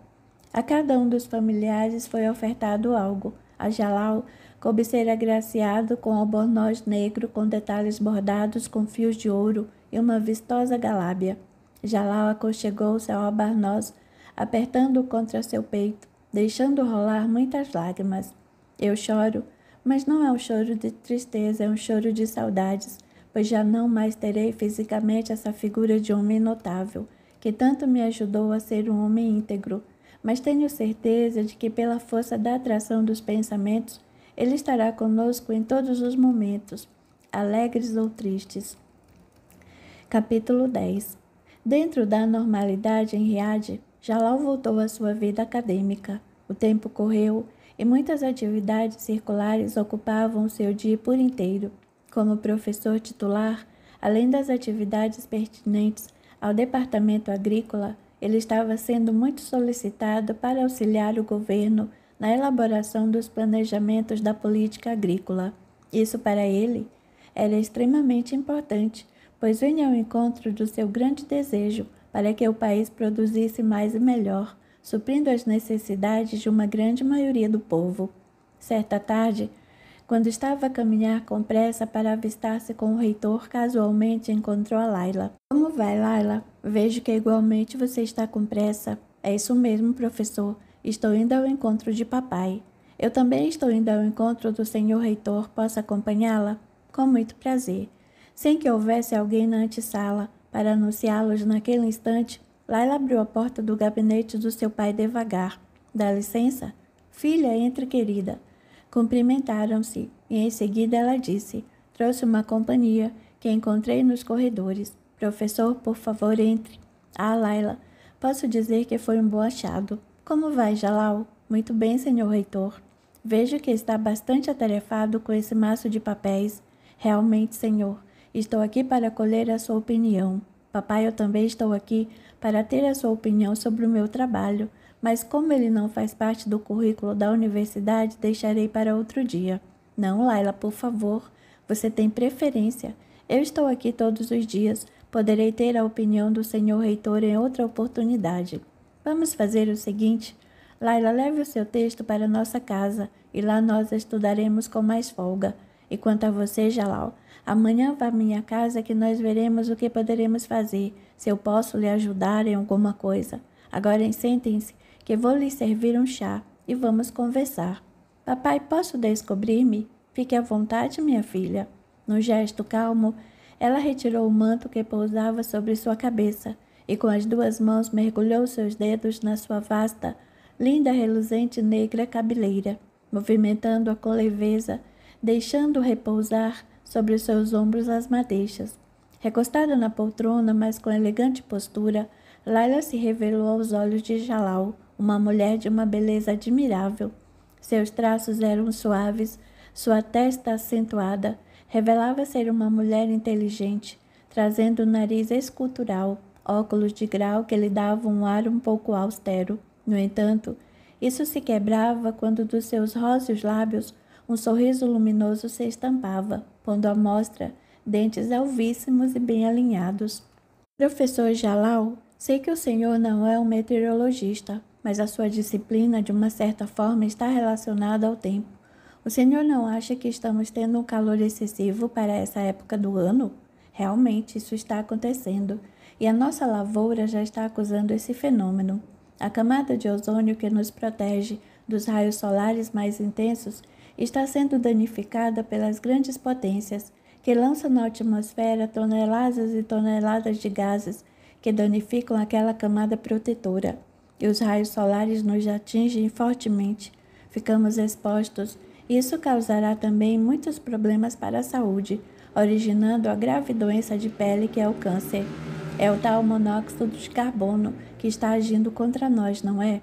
A cada um dos familiares foi ofertado algo. A Jalal coube ser agraciado com albornoz negro com detalhes bordados com fios de ouro e uma vistosa galábia. Jalal aconchegou-se ao albornoz, apertando-o contra seu peito, deixando rolar muitas lágrimas. Eu choro, mas não é um choro de tristeza, é um choro de saudades, pois já não mais terei fisicamente essa figura de homem notável, que tanto me ajudou a ser um homem íntegro, mas tenho certeza de que, pela força da atração dos pensamentos, ele estará conosco em todos os momentos, alegres ou tristes. Capítulo 10. Dentro da normalidade em Riad, Jalal voltou à sua vida acadêmica. O tempo correu e muitas atividades circulares ocupavam o seu dia por inteiro. Como professor titular, além das atividades pertinentes ao departamento agrícola, ele estava sendo muito solicitado para auxiliar o governo na elaboração dos planejamentos da política agrícola. Isso, para ele, era extremamente importante, pois vinha ao encontro do seu grande desejo para que o país produzisse mais e melhor, suprindo as necessidades de uma grande maioria do povo. Certa tarde, quando estava a caminhar com pressa para avistar-se com o reitor, casualmente encontrou a Laila. — Como vai, Laila? Vejo que igualmente você está com pressa. — É isso mesmo, professor. Estou indo ao encontro de papai. — Eu também estou indo ao encontro do senhor reitor. Posso acompanhá-la? — Com muito prazer. Sem que houvesse alguém na antessala para anunciá-los naquele instante, Laila abriu a porta do gabinete do seu pai devagar. — Dá licença? — Filha, entre, querida. Cumprimentaram-se e em seguida ela disse: — Trouxe uma companhia que encontrei nos corredores. Professor, por favor, entre. — Ah, Laila, posso dizer que foi um bom achado. Como vai, Jalal? — Muito bem, senhor reitor. Vejo que está bastante atarefado com esse maço de papéis. Realmente, senhor, estou aqui para colher a sua opinião. Papai, eu também estou aqui para ter a sua opinião sobre o meu trabalho, mas como ele não faz parte do currículo da universidade, deixarei para outro dia. Não, Laila, por favor, você tem preferência. Eu estou aqui todos os dias, poderei ter a opinião do senhor reitor em outra oportunidade. Vamos fazer o seguinte: Laila, leve o seu texto para nossa casa e lá nós estudaremos com mais folga. E quanto a você, Jalal, amanhã vá à minha casa que nós veremos o que poderemos fazer, se eu posso lhe ajudar em alguma coisa. Agora sentem-se, que vou lhe servir um chá e vamos conversar. Papai, posso descobrir-me? Fique à vontade, minha filha. Num gesto calmo, ela retirou o manto que pousava sobre sua cabeça e com as 2 mãos mergulhou seus dedos na sua vasta, linda, reluzente negra cabeleira, movimentando-a com leveza, deixando repousar sobre os seus ombros as madeixas. Recostada na poltrona, mas com elegante postura, Laila se revelou aos olhos de Jalal, uma mulher de uma beleza admirável. Seus traços eram suaves, sua testa acentuada, revelava ser uma mulher inteligente, trazendo o nariz escultural, óculos de grau que lhe davam um ar um pouco austero. No entanto, isso se quebrava quando dos seus róseos lábios um sorriso luminoso se estampava, pondo à mostra dentes alvíssimos e bem alinhados. Professor Jalal, sei que o senhor não é um meteorologista, mas a sua disciplina, de uma certa forma, está relacionada ao tempo. O senhor não acha que estamos tendo um calor excessivo para essa época do ano? Realmente, isso está acontecendo, e a nossa lavoura já está acusando esse fenômeno. A camada de ozônio que nos protege dos raios solares mais intensos está sendo danificada pelas grandes potências, que lançam na atmosfera toneladas e toneladas de gases que danificam aquela camada protetora. E os raios solares nos atingem fortemente. Ficamos expostos, e isso causará também muitos problemas para a saúde, originando a grave doença de pele que é o câncer. É o tal monóxido de carbono que está agindo contra nós, não é?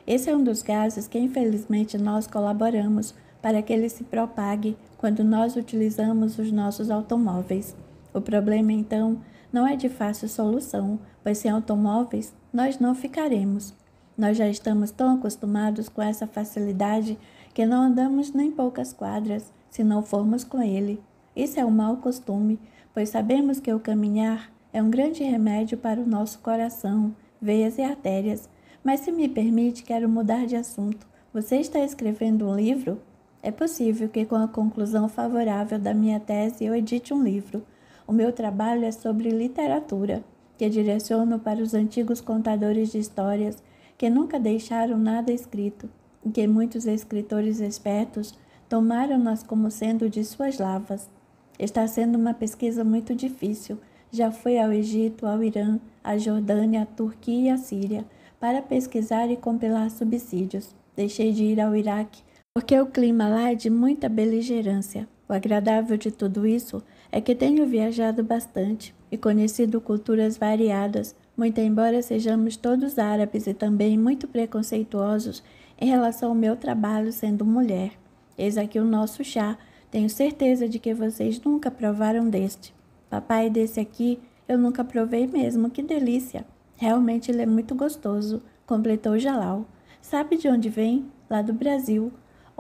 Esse é um dos gases que infelizmente nós colaboramos para que ele se propague quando nós utilizamos os nossos automóveis. O problema, então, não é de fácil solução, pois sem automóveis nós não ficaremos. Nós já estamos tão acostumados com essa facilidade que não andamos nem poucas quadras se não formos com ele. Isso é um mau costume, pois sabemos que o caminhar é um grande remédio para o nosso coração, veias e artérias. Mas se me permite, quero mudar de assunto. Você está escrevendo um livro? É possível que com a conclusão favorável da minha tese eu edite um livro. O meu trabalho é sobre literatura, que direciono para os antigos contadores de histórias que nunca deixaram nada escrito, e que muitos escritores espertos tomaram-nas como sendo de suas lavas. Está sendo uma pesquisa muito difícil. Já fui ao Egito, ao Irã, à Jordânia, à Turquia e à Síria, para pesquisar e compilar subsídios. Deixei de ir ao Iraque, porque o clima lá é de muita beligerância. O agradável de tudo isso é que tenho viajado bastante e conhecido culturas variadas, muito embora sejamos todos árabes e também muito preconceituosos em relação ao meu trabalho sendo mulher. Eis aqui o nosso chá. Tenho certeza de que vocês nunca provaram deste. Papai, desse aqui eu nunca provei mesmo, que delícia! Realmente ele é muito gostoso, completou Jalal. Sabe de onde vem? Lá do Brasil.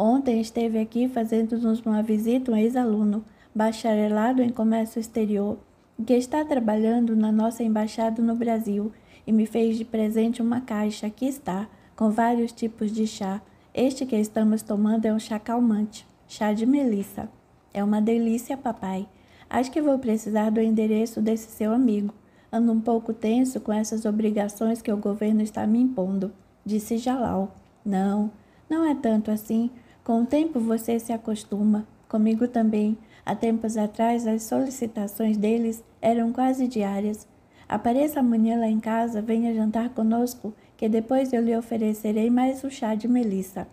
Ontem esteve aqui fazendo-nos uma visita um ex-aluno, bacharelado em comércio exterior, que está trabalhando na nossa embaixada no Brasil, e me fez de presente uma caixa, aqui está, com vários tipos de chá. Este que estamos tomando é um chá calmante, chá de melissa. É uma delícia, papai. Acho que vou precisar do endereço desse seu amigo. Ando um pouco tenso com essas obrigações que o governo está me impondo, disse Jalal. Não é tanto assim. Com o tempo você se acostuma. Comigo também. Há tempos atrás as solicitações deles eram quase diárias. Apareça amanhã lá em casa, venha jantar conosco, que depois eu lhe oferecerei mais um chá de melissa.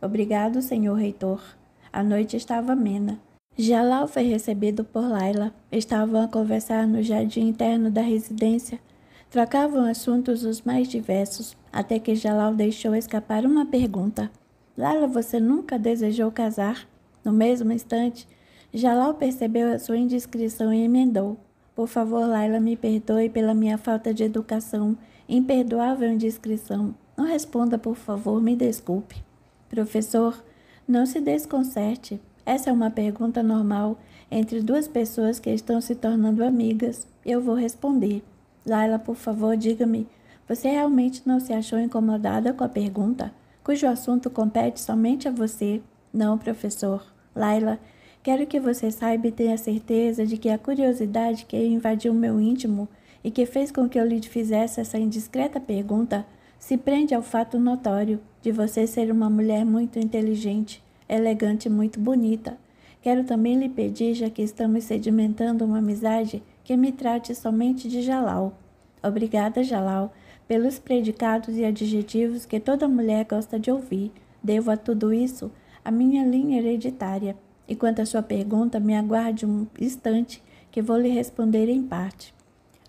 Obrigado, senhor reitor. A noite estava amena. Jalal foi recebido por Laila. Estavam a conversar no jardim interno da residência. Trocavam assuntos os mais diversos, até que Jalal deixou escapar uma pergunta. Laila, você nunca desejou casar? No mesmo instante, Jalal percebeu a sua indiscrição e emendou. Por favor, Laila, me perdoe pela minha falta de educação, imperdoável indiscrição. Não responda, por favor, me desculpe. Professor, não se desconcerte. Essa é uma pergunta normal entre duas pessoas que estão se tornando amigas. Eu vou responder. Laila, por favor, diga-me, você realmente não se achou incomodada com a pergunta, cujo assunto compete somente a você? Não, professor. Laila, quero que você saiba e tenha certeza de que a curiosidade que invadiu meu íntimo e que fez com que eu lhe fizesse essa indiscreta pergunta se prende ao fato notório de você ser uma mulher muito inteligente, elegante e muito bonita. Quero também lhe pedir, já que estamos sedimentando uma amizade, que me trate somente de Jalal. Obrigada, Jalal, pelos predicados e adjetivos que toda mulher gosta de ouvir. Devo a tudo isso a minha linha hereditária. E quanto à sua pergunta, me aguarde um instante, que vou lhe responder em parte.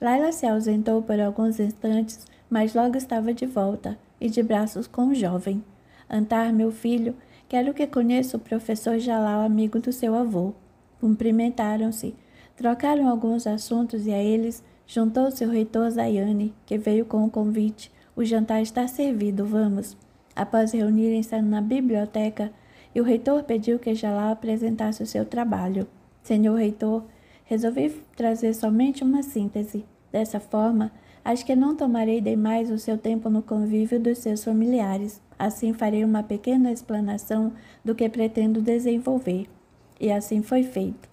Laila se ausentou por alguns instantes, mas logo estava de volta e de braços com o jovem. Antar, meu filho, quero que conheça o professor Jalal, amigo do seu avô. Cumprimentaram-se, trocaram alguns assuntos e a eles juntou-se o reitor Zayane, que veio com o convite. O jantar está servido, vamos. Após reunirem-se na biblioteca, e o reitor pediu que Jalal apresentasse o seu trabalho. Senhor reitor, resolvi trazer somente uma síntese. Dessa forma, acho que não tomarei demais o seu tempo no convívio dos seus familiares. Assim farei uma pequena explanação do que pretendo desenvolver. E assim foi feito.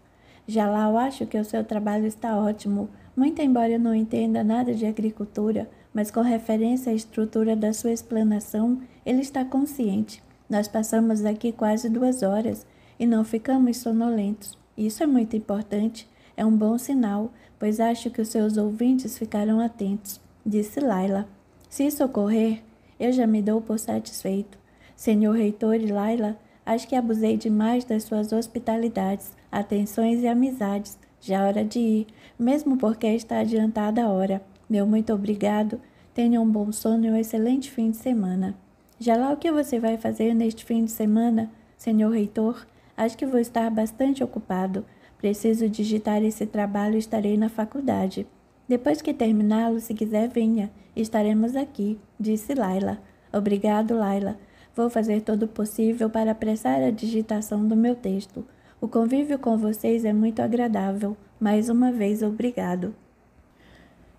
Jalal, acho que o seu trabalho está ótimo, muito embora eu não entenda nada de agricultura, mas com referência à estrutura da sua explanação, ele está consciente. Nós passamos aqui quase 2 horas e não ficamos sonolentos. Isso é muito importante, é um bom sinal, pois acho que os seus ouvintes ficarão atentos, disse Laila. Se isso ocorrer, eu já me dou por satisfeito. Senhor reitor e Laila, acho que abusei demais das suas hospitalidades, atenções e amizades. Já é hora de ir, mesmo porque está adiantada a hora. Meu muito obrigado. Tenha um bom sono e um excelente fim de semana. Já lá o que você vai fazer neste fim de semana, senhor reitor? Acho que vou estar bastante ocupado. Preciso digitar esse trabalho e estarei na faculdade. Depois que terminá-lo, se quiser, venha. Estaremos aqui, disse Laila. Obrigado, Laila. Vou fazer todo o possível para apressar a digitação do meu texto. O convívio com vocês é muito agradável. Mais uma vez, obrigado.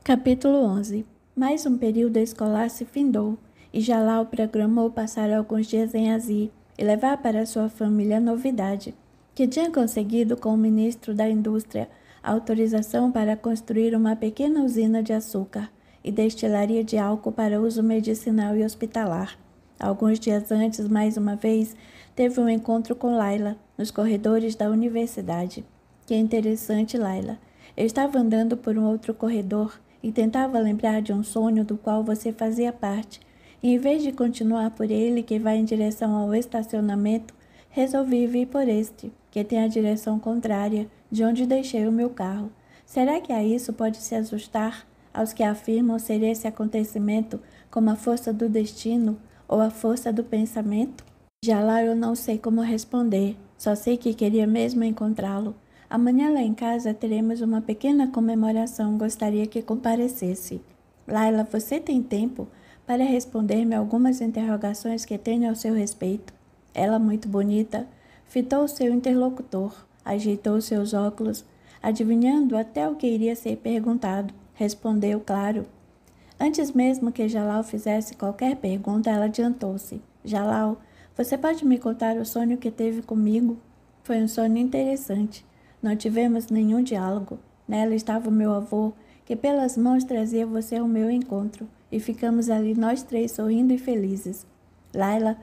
Capítulo 11. Mais um período escolar se findou, e Jalal programou passar alguns dias em Azir e levar para sua família a novidade, que tinha conseguido com o ministro da Indústria a autorização para construir uma pequena usina de açúcar e destilaria de álcool para uso medicinal e hospitalar. Alguns dias antes, mais uma vez, teve um encontro com Laila, nos corredores da universidade. Que interessante, Laila. Eu estava andando por um outro corredor e tentava lembrar de um sonho do qual você fazia parte. E, em vez de continuar por ele, que vai em direção ao estacionamento, resolvi vir por este, que tem a direção contrária, de onde deixei o meu carro. Será que a isso pode se ajustar aos que afirmam ser esse acontecimento como a força do destino ou a força do pensamento? Já lá eu não sei como responder, só sei que queria mesmo encontrá-lo. Amanhã lá em casa teremos uma pequena comemoração, gostaria que comparecesse. Laila, você tem tempo para responder-me algumas interrogações que tenho ao seu respeito? Ela, muito bonita, fitou seu interlocutor, ajeitou seus óculos, adivinhando até o que iria ser perguntado. Respondeu, claro. Antes mesmo que Jalal fizesse qualquer pergunta, ela adiantou-se. Jalal, você pode me contar o sonho que teve comigo? Foi um sonho interessante. Não tivemos nenhum diálogo. Nela estava o meu avô, que pelas mãos trazia você ao meu encontro, e ficamos ali nós 3 sorrindo e felizes. Laila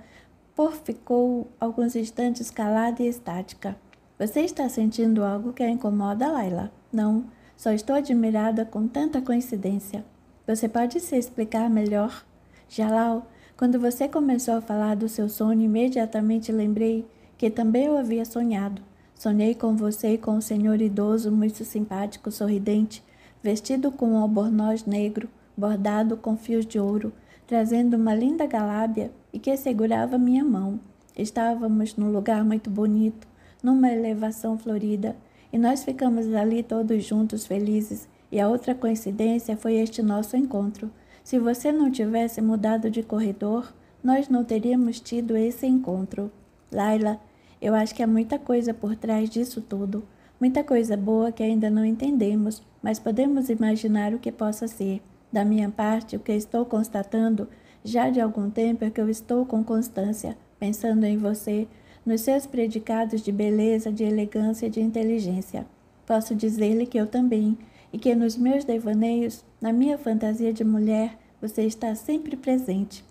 ficou alguns instantes calada e estática. Você está sentindo algo que a incomoda, Laila? Não, só estou admirada com tanta coincidência. Você pode se explicar melhor? Jalal, quando você começou a falar do seu sonho, imediatamente lembrei que também eu havia sonhado. Sonhei com você e com um senhor idoso, muito simpático, sorridente, vestido com um albornoz negro, bordado com fios de ouro, trazendo uma linda galábia e que segurava minha mão. Estávamos num lugar muito bonito, numa elevação florida, e nós ficamos ali todos juntos, felizes, e a outra coincidência foi este nosso encontro. Se você não tivesse mudado de corredor, nós não teríamos tido esse encontro. Laila, eu acho que há muita coisa por trás disso tudo, muita coisa boa que ainda não entendemos, mas podemos imaginar o que possa ser. Da minha parte, o que estou constatando já de algum tempo é que eu estou com constância, pensando em você, nos seus predicados de beleza, de elegância e de inteligência. Posso dizer-lhe que eu também, e que nos meus devaneios, na minha fantasia de mulher, você está sempre presente.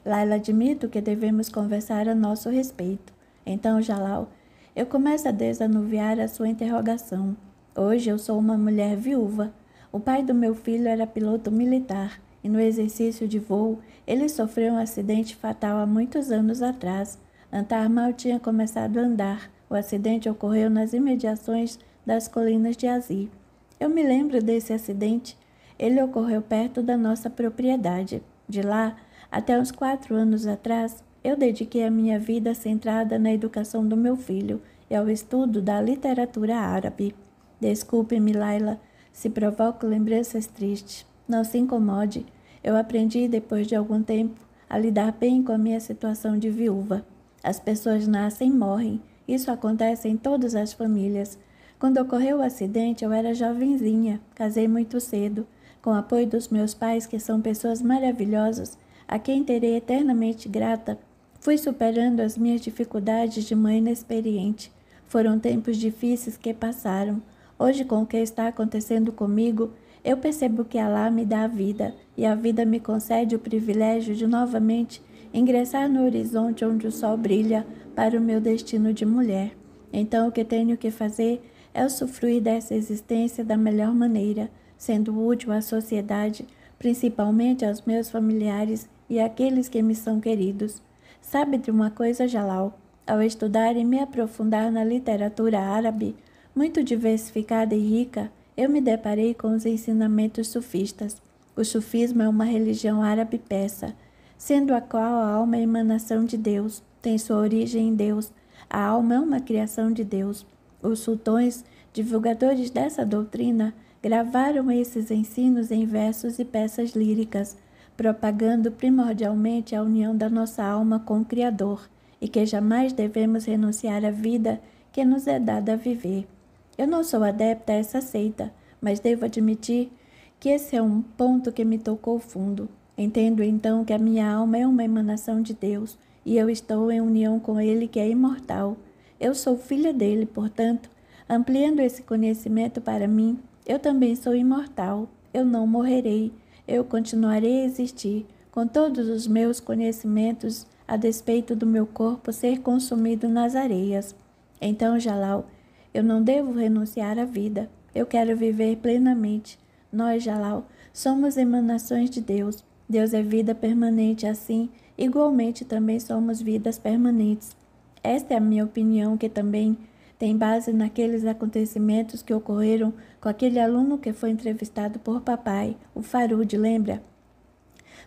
Laila, admito que devemos conversar a nosso respeito. Então, Jalal, eu começo a desanuviar a sua interrogação. Hoje eu sou uma mulher viúva. O pai do meu filho era piloto militar e no exercício de voo ele sofreu um acidente fatal há muitos anos atrás. Antar mal tinha começado a andar. O acidente ocorreu nas imediações das colinas de Azir. Eu me lembro desse acidente. Ele ocorreu perto da nossa propriedade. De lá, até uns 4 anos atrás, eu dediquei a minha vida centrada na educação do meu filho e ao estudo da literatura árabe. Desculpe-me, Laila, se provoco lembranças tristes. Não se incomode. Eu aprendi, depois de algum tempo, a lidar bem com a minha situação de viúva. As pessoas nascem e morrem. Isso acontece em todas as famílias. Quando ocorreu o acidente, eu era jovenzinha, casei muito cedo. Com o apoio dos meus pais, que são pessoas maravilhosas, a quem terei eternamente grata, fui superando as minhas dificuldades de mãe inexperiente. Foram tempos difíceis que passaram. Hoje, com o que está acontecendo comigo, eu percebo que Alá me dá a vida, e a vida me concede o privilégio de novamente ingressar no horizonte onde o sol brilha para o meu destino de mulher. Então, o que tenho que fazer é usufruir dessa existência da melhor maneira, sendo útil à sociedade, principalmente aos meus familiares e àqueles que me são queridos. Sabe de uma coisa, Jalal? Ao estudar e me aprofundar na literatura árabe, muito diversificada e rica, eu me deparei com os ensinamentos sufistas. O sufismo é uma religião árabe persa, sendo a qual a alma é emanação de Deus, tem sua origem em Deus. A alma é uma criação de Deus. Os sultões, divulgadores dessa doutrina, gravaram esses ensinos em versos e peças líricas, propagando primordialmente a união da nossa alma com o Criador, e que jamais devemos renunciar à vida que nos é dada a viver. Eu não sou adepta a essa seita, mas devo admitir que esse é um ponto que me tocou fundo. Entendo então que a minha alma é uma emanação de Deus, e eu estou em união com Ele que é imortal. Eu sou filha dele, portanto, ampliando esse conhecimento para mim, eu também sou imortal. Eu não morrerei. Eu continuarei a existir, com todos os meus conhecimentos, a despeito do meu corpo ser consumido nas areias. Então, Jalal, eu não devo renunciar à vida. Eu quero viver plenamente. Nós, Jalal, somos emanações de Deus. Deus é vida permanente, assim, igualmente também somos vidas permanentes. Esta é a minha opinião, que também tem base naqueles acontecimentos que ocorreram com aquele aluno que foi entrevistado por papai, o Farud, lembra?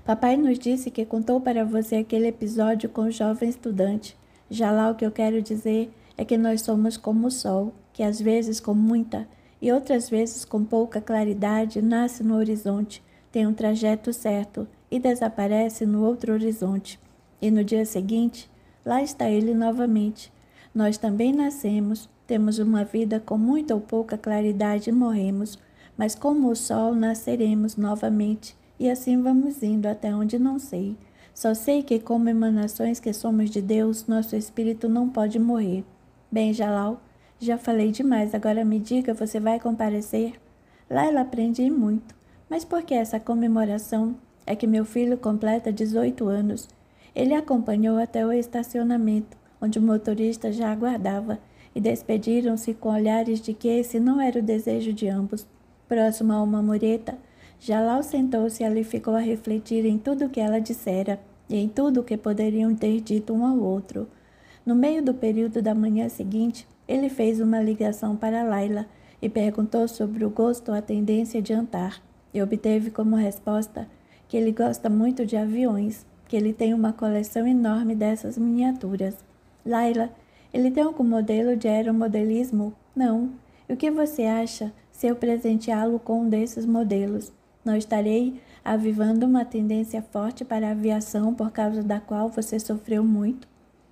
Papai nos disse que contou para você aquele episódio com o jovem estudante. Já lá o que eu quero dizer é que nós somos como o sol, que às vezes com muita e outras vezes com pouca claridade nasce no horizonte, tem um trajeto certo e desaparece no outro horizonte. E no dia seguinte, lá está ele novamente. Nós também nascemos, temos uma vida com muita ou pouca claridade e morremos, mas como o sol nasceremos novamente, e assim vamos indo até onde não sei. Só sei que como emanações que somos de Deus, nosso espírito não pode morrer. Bem, Jalal, já falei demais, agora me diga, você vai comparecer? Laila, aprendi muito, mas por que essa comemoração? É que meu filho completa 18 anos. Ele acompanhou até o estacionamento, onde o motorista já aguardava, e despediram-se com olhares de que esse não era o desejo de ambos. Próximo a uma mureta, Jalal sentou-se e ali ficou a refletir em tudo o que ela dissera e em tudo o que poderiam ter dito um ao outro. No meio do período da manhã seguinte, ele fez uma ligação para Laila e perguntou sobre o gosto ou a tendência de jantar, e obteve como resposta que ele gosta muito de aviões, que ele tem uma coleção enorme dessas miniaturas. Laila, ele tem algum modelo de aeromodelismo? Não. E o que você acha se eu presenteá-lo com um desses modelos? Não estarei avivando uma tendência forte para a aviação por causa da qual você sofreu muito?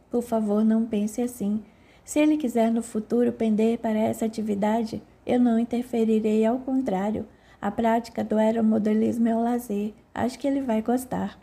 Por favor, não pense assim. Se ele quiser no futuro pender para essa atividade, eu não interferirei, ao contrário. A prática do aeromodelismo é um lazer. Acho que ele vai gostar.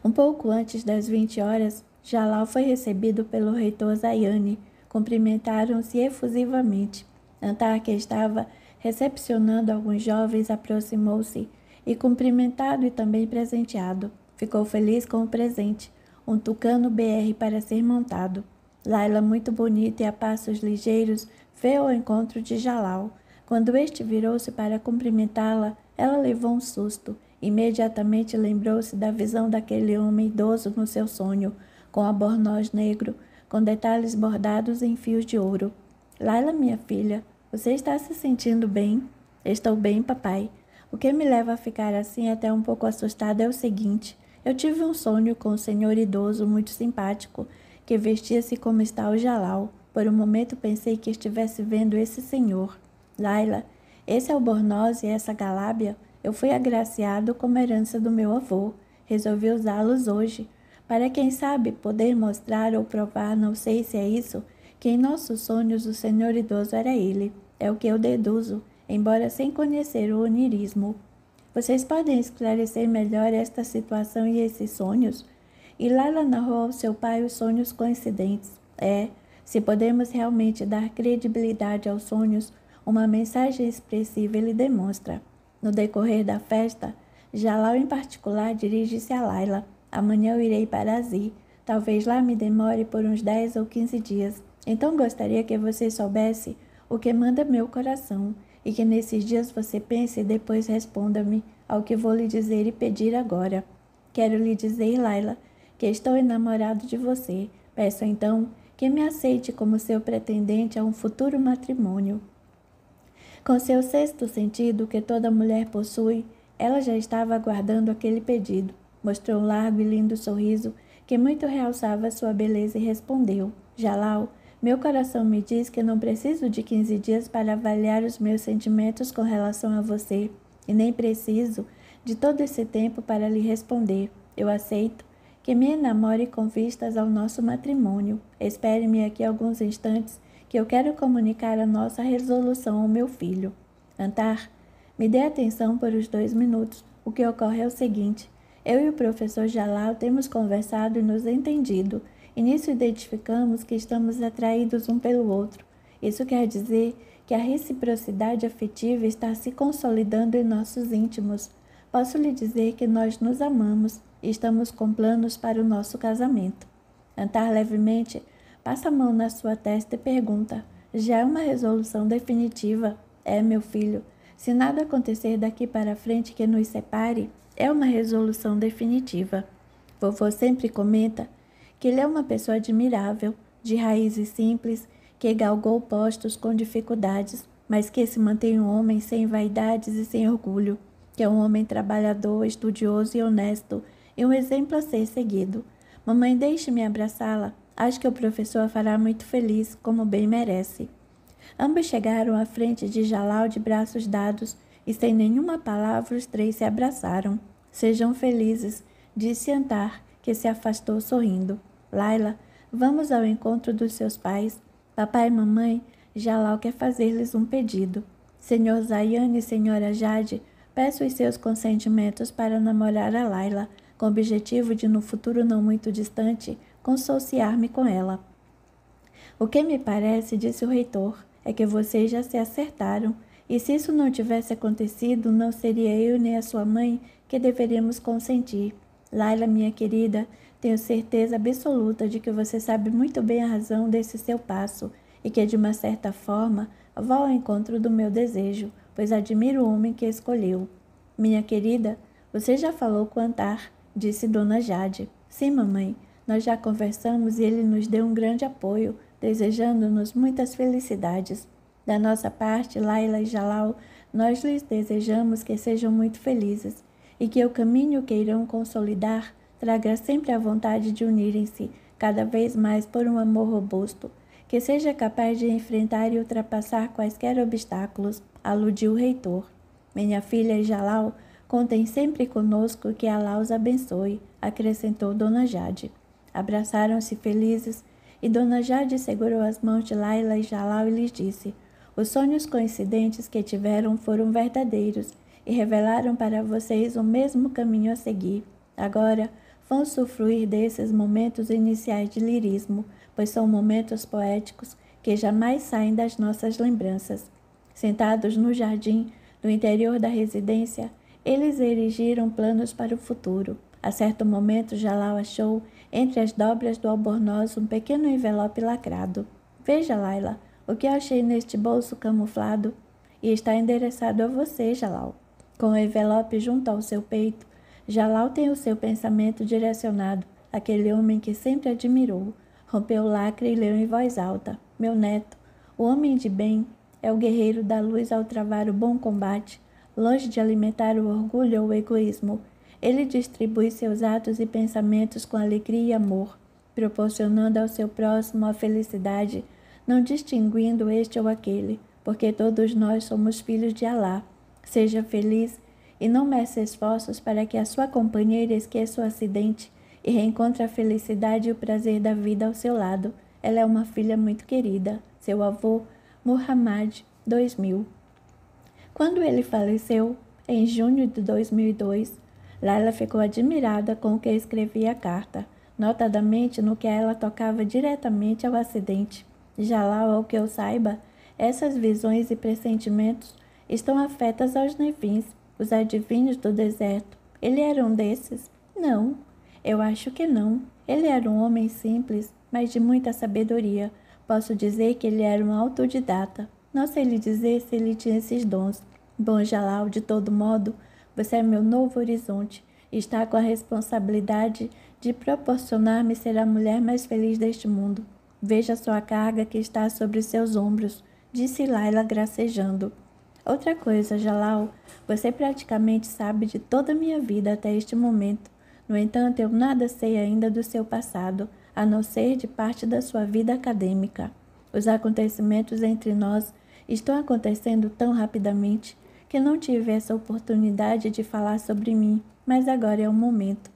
Um pouco antes das 20 horas, Jalal foi recebido pelo reitor Zayane. Cumprimentaram-se efusivamente. Antar, que estava recepcionando alguns jovens, aproximou-se e, cumprimentado e também presenteado, ficou feliz com o presente, um tucano BR para ser montado. Laila, muito bonita e a passos ligeiros, veio ao encontro de Jalal. Quando este virou-se para cumprimentá-la, ela levou um susto. Imediatamente lembrou-se da visão daquele homem idoso no seu sonho, com albornoz negro, com detalhes bordados em fios de ouro. Laila, minha filha, você está se sentindo bem? Estou bem, papai. O que me leva a ficar assim até um pouco assustada é o seguinte. Eu tive um sonho com um senhor idoso muito simpático, que vestia-se como está o Jalal. Por um momento pensei que estivesse vendo esse senhor. Laila, esse albornoz e essa galábia, eu fui agraciado como herança do meu avô. Resolvi usá-los hoje, para quem sabe poder mostrar ou provar, não sei se é isso, que em nossos sonhos o senhor idoso era ele. É o que eu deduzo, embora sem conhecer o onirismo. Vocês podem esclarecer melhor esta situação e esses sonhos? E Lala narrou ao seu pai os sonhos coincidentes. Se podemos realmente dar credibilidade aos sonhos, uma mensagem expressiva ele demonstra. No decorrer da festa, Jalal em particular dirige-se a Laila. Amanhã eu irei para Azi. Talvez lá me demore por uns 10 ou 15 dias. Então gostaria que você soubesse o que manda meu coração e que nesses dias você pense e depois responda-me ao que vou lhe dizer e pedir agora. Quero lhe dizer, Laila, que estou enamorado de você. Peço então que me aceite como seu pretendente a um futuro matrimônio. Com seu sexto sentido, que toda mulher possui, ela já estava aguardando aquele pedido. Mostrou um largo e lindo sorriso que muito realçava sua beleza e respondeu: Jalal, meu coração me diz que não preciso de 15 dias para avaliar os meus sentimentos com relação a você, e nem preciso de todo esse tempo para lhe responder. Eu aceito que me enamore com vistas ao nosso matrimônio. Espere-me aqui alguns instantes, que eu quero comunicar a nossa resolução ao meu filho. Antar, me dê atenção por os 2 minutos. O que ocorre é o seguinte: eu e o professor Jalal temos conversado e nos entendido, e nisso identificamos que estamos atraídos um pelo outro. Isso quer dizer que a reciprocidade afetiva está se consolidando em nossos íntimos. Posso lhe dizer que nós nos amamos e estamos com planos para o nosso casamento. Antar levemente passa a mão na sua testa e pergunta: já é uma resolução definitiva? É, meu filho. Se nada acontecer daqui para frente que nos separe, é uma resolução definitiva. Vovô sempre comenta que ele é uma pessoa admirável, de raízes simples, que galgou postos com dificuldades, mas que se mantém um homem sem vaidades e sem orgulho, que é um homem trabalhador, estudioso e honesto, e um exemplo a ser seguido. Mamãe, deixe-me abraçá-la. Acho que o professor a fará muito feliz, como bem merece. Ambos chegaram à frente de Jalal de braços dados, e sem nenhuma palavra os 3 se abraçaram. Sejam felizes, disse Antar, que se afastou sorrindo. Laila, vamos ao encontro dos seus pais. Papai e mamãe, Jalal quer fazer-lhes um pedido. Senhor Zayane e senhora Jade, peço os seus consentimentos para namorar a Laila, com o objetivo de, no futuro não muito distante, consociar-me com ela. O que me parece, disse o reitor, é que vocês já se acertaram, e se isso não tivesse acontecido, não seria eu nem a sua mãe que deveríamos consentir. Laila, minha querida, tenho certeza absoluta de que você sabe muito bem a razão desse seu passo e que, de uma certa forma, vá ao encontro do meu desejo, pois admiro o homem que escolheu. Minha querida, você já falou com Antar, disse Dona Jade. Sim, mamãe, nós já conversamos e ele nos deu um grande apoio, desejando-nos muitas felicidades. Da nossa parte, Laila e Jalal, nós lhes desejamos que sejam muito felizes e que o caminho que irão consolidar traga sempre a vontade de unirem-se cada vez mais por um amor robusto, que seja capaz de enfrentar e ultrapassar quaisquer obstáculos, aludiu o reitor. Minha filha e Jalal, contem sempre conosco, que Alá os abençoe, acrescentou Dona Jade. Abraçaram-se felizes e Dona Jade segurou as mãos de Laila e Jalal e lhes disse: os sonhos coincidentes que tiveram foram verdadeiros e revelaram para vocês o mesmo caminho a seguir. Agora, vão usufruir desses momentos iniciais de lirismo, pois são momentos poéticos que jamais saem das nossas lembranças. Sentados no jardim, no interior da residência, eles erigiram planos para o futuro. A certo momento, Jalal achou, entre as dobras do albornoz, um pequeno envelope lacrado. Veja, Laila, o que eu achei neste bolso camuflado, e está endereçado a você, Jalal. Com o envelope junto ao seu peito, Jalal tem o seu pensamento direcionado àquele homem que sempre admirou. Rompeu o lacre e leu em voz alta: meu neto, o homem de bem é o guerreiro da luz ao travar o bom combate, longe de alimentar o orgulho ou o egoísmo. Ele distribui seus atos e pensamentos com alegria e amor, proporcionando ao seu próximo a felicidade, não distinguindo este ou aquele, porque todos nós somos filhos de Alá. Seja feliz e não meça esforços para que a sua companheira esqueça o acidente e reencontre a felicidade e o prazer da vida ao seu lado. Ela é uma filha muito querida. Seu avô, Muhammad, 2000. Quando ele faleceu, em junho de 2002, Laila ficou admirada com o que escrevia a carta, notadamente no que ela tocava diretamente ao acidente. Jalal, ao que eu saiba, essas visões e pressentimentos estão afetas aos nevins, os adivinhos do deserto. Ele era um desses? Não, eu acho que não. Ele era um homem simples, mas de muita sabedoria. Posso dizer que ele era um autodidata. Não sei lhe dizer se ele tinha esses dons. Bom, Jalal, de todo modo, você é meu novo horizonte e está com a responsabilidade de proporcionar-me ser a mulher mais feliz deste mundo. Veja só a carga que está sobre seus ombros, disse Laila gracejando. Outra coisa, Jalal, você praticamente sabe de toda a minha vida até este momento. No entanto, eu nada sei ainda do seu passado, a não ser de parte da sua vida acadêmica. Os acontecimentos entre nós estão acontecendo tão rapidamente que não tive essa oportunidade de falar sobre mim, mas agora é o momento.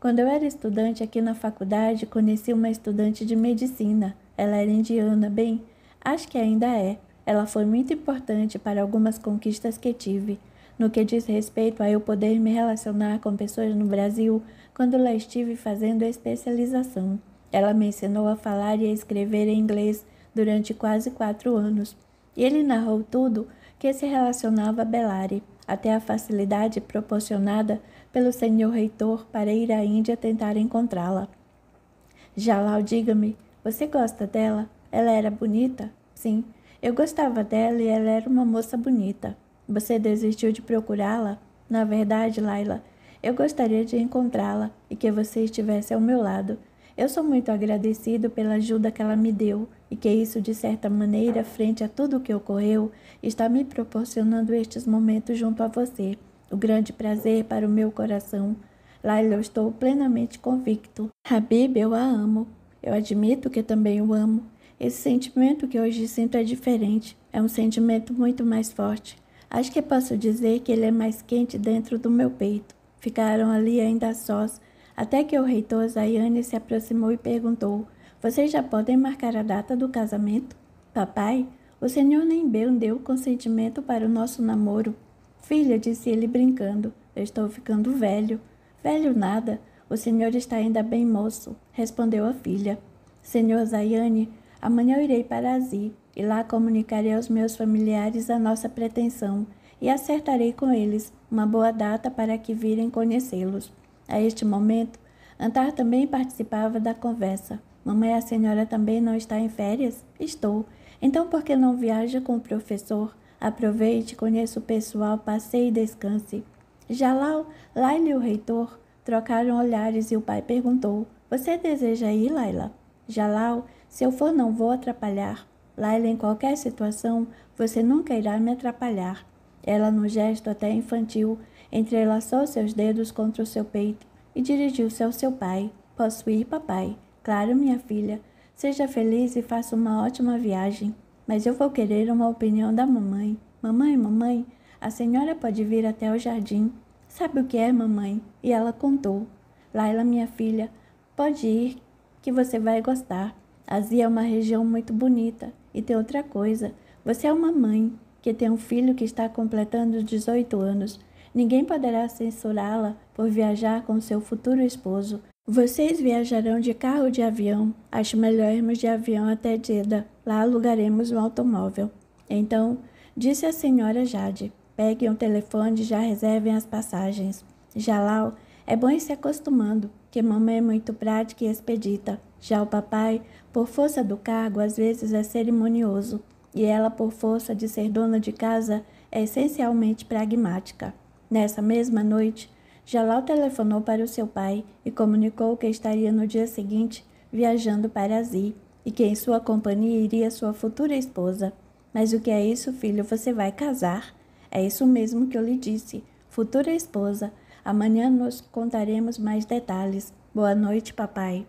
Quando eu era estudante aqui na faculdade, conheci uma estudante de medicina. Ela era indiana, bem, acho que ainda é. Ela foi muito importante para algumas conquistas que tive, no que diz respeito a eu poder me relacionar com pessoas no Brasil quando lá estive fazendo especialização. Ela me ensinou a falar e a escrever em inglês durante quase 4 anos. E ele narrou tudo que se relacionava a Bellari, até a facilidade proporcionada pelo senhor reitor para ir à Índia tentar encontrá-la. Jalal, diga-me, você gosta dela? Ela era bonita? Sim, eu gostava dela e ela era uma moça bonita. Você desistiu de procurá-la? Na verdade, Laila, eu gostaria de encontrá-la e que você estivesse ao meu lado. Eu sou muito agradecido pela ajuda que ela me deu e que isso, de certa maneira, frente a tudo o que ocorreu, está me proporcionando estes momentos junto a você. O grande prazer para o meu coração. Laila, eu estou plenamente convicto. Habib, eu a amo. Eu admito que também o amo. Esse sentimento que hoje sinto é diferente. É um sentimento muito mais forte. Acho que posso dizer que ele é mais quente dentro do meu peito. Ficaram ali ainda sós, até que o reitor Zayane se aproximou e perguntou: vocês já podem marcar a data do casamento? Papai, o senhor nem bem deu consentimento para o nosso namoro. Filha, disse ele brincando, eu estou ficando velho. Velho nada, o senhor está ainda bem moço, respondeu a filha. Senhor Zayane, amanhã eu irei para Azi e lá comunicarei aos meus familiares a nossa pretensão e acertarei com eles uma boa data para que virem conhecê-los. A este momento, Antar também participava da conversa. Mamãe, a senhora também não está em férias? Estou. Então por que não viaja com o professor? Aproveite, conheça o pessoal, passeie e descanse. Jalal, Laila e o reitor trocaram olhares e o pai perguntou: você deseja ir, Laila? Jalal, se eu for não vou atrapalhar. Laila, em qualquer situação, você nunca irá me atrapalhar. Ela, num gesto até infantil, entrelaçou seus dedos contra o seu peito e dirigiu-se ao seu pai. Posso ir, papai? Claro, minha filha. Seja feliz e faça uma ótima viagem. Mas eu vou querer uma opinião da mamãe. Mamãe, a senhora pode vir até o jardim. Sabe o que é, mamãe? E ela contou. Laila, minha filha, pode ir, que você vai gostar. Azia é uma região muito bonita. E tem outra coisa. Você é uma mãe que tem um filho que está completando 18 anos. Ninguém poderá censurá-la por viajar com seu futuro esposo. Vocês viajarão de carro ou de avião? Acho melhor irmos de avião até Jeddah. Lá alugaremos um automóvel. Então, disse a senhora Jade, peguem o telefone e já reservem as passagens. Jalal, é bom ir se acostumando, que mamãe é muito prática e expedita. Já o papai, por força do cargo, às vezes é cerimonioso. E ela, por força de ser dona de casa, é essencialmente pragmática. Nessa mesma noite, Jalal telefonou para o seu pai e comunicou que estaria no dia seguinte viajando para Azi e que em sua companhia iria sua futura esposa. Mas o que é isso, filho? Você vai casar? É isso mesmo que eu lhe disse, futura esposa. Amanhã nos contaremos mais detalhes. Boa noite, papai.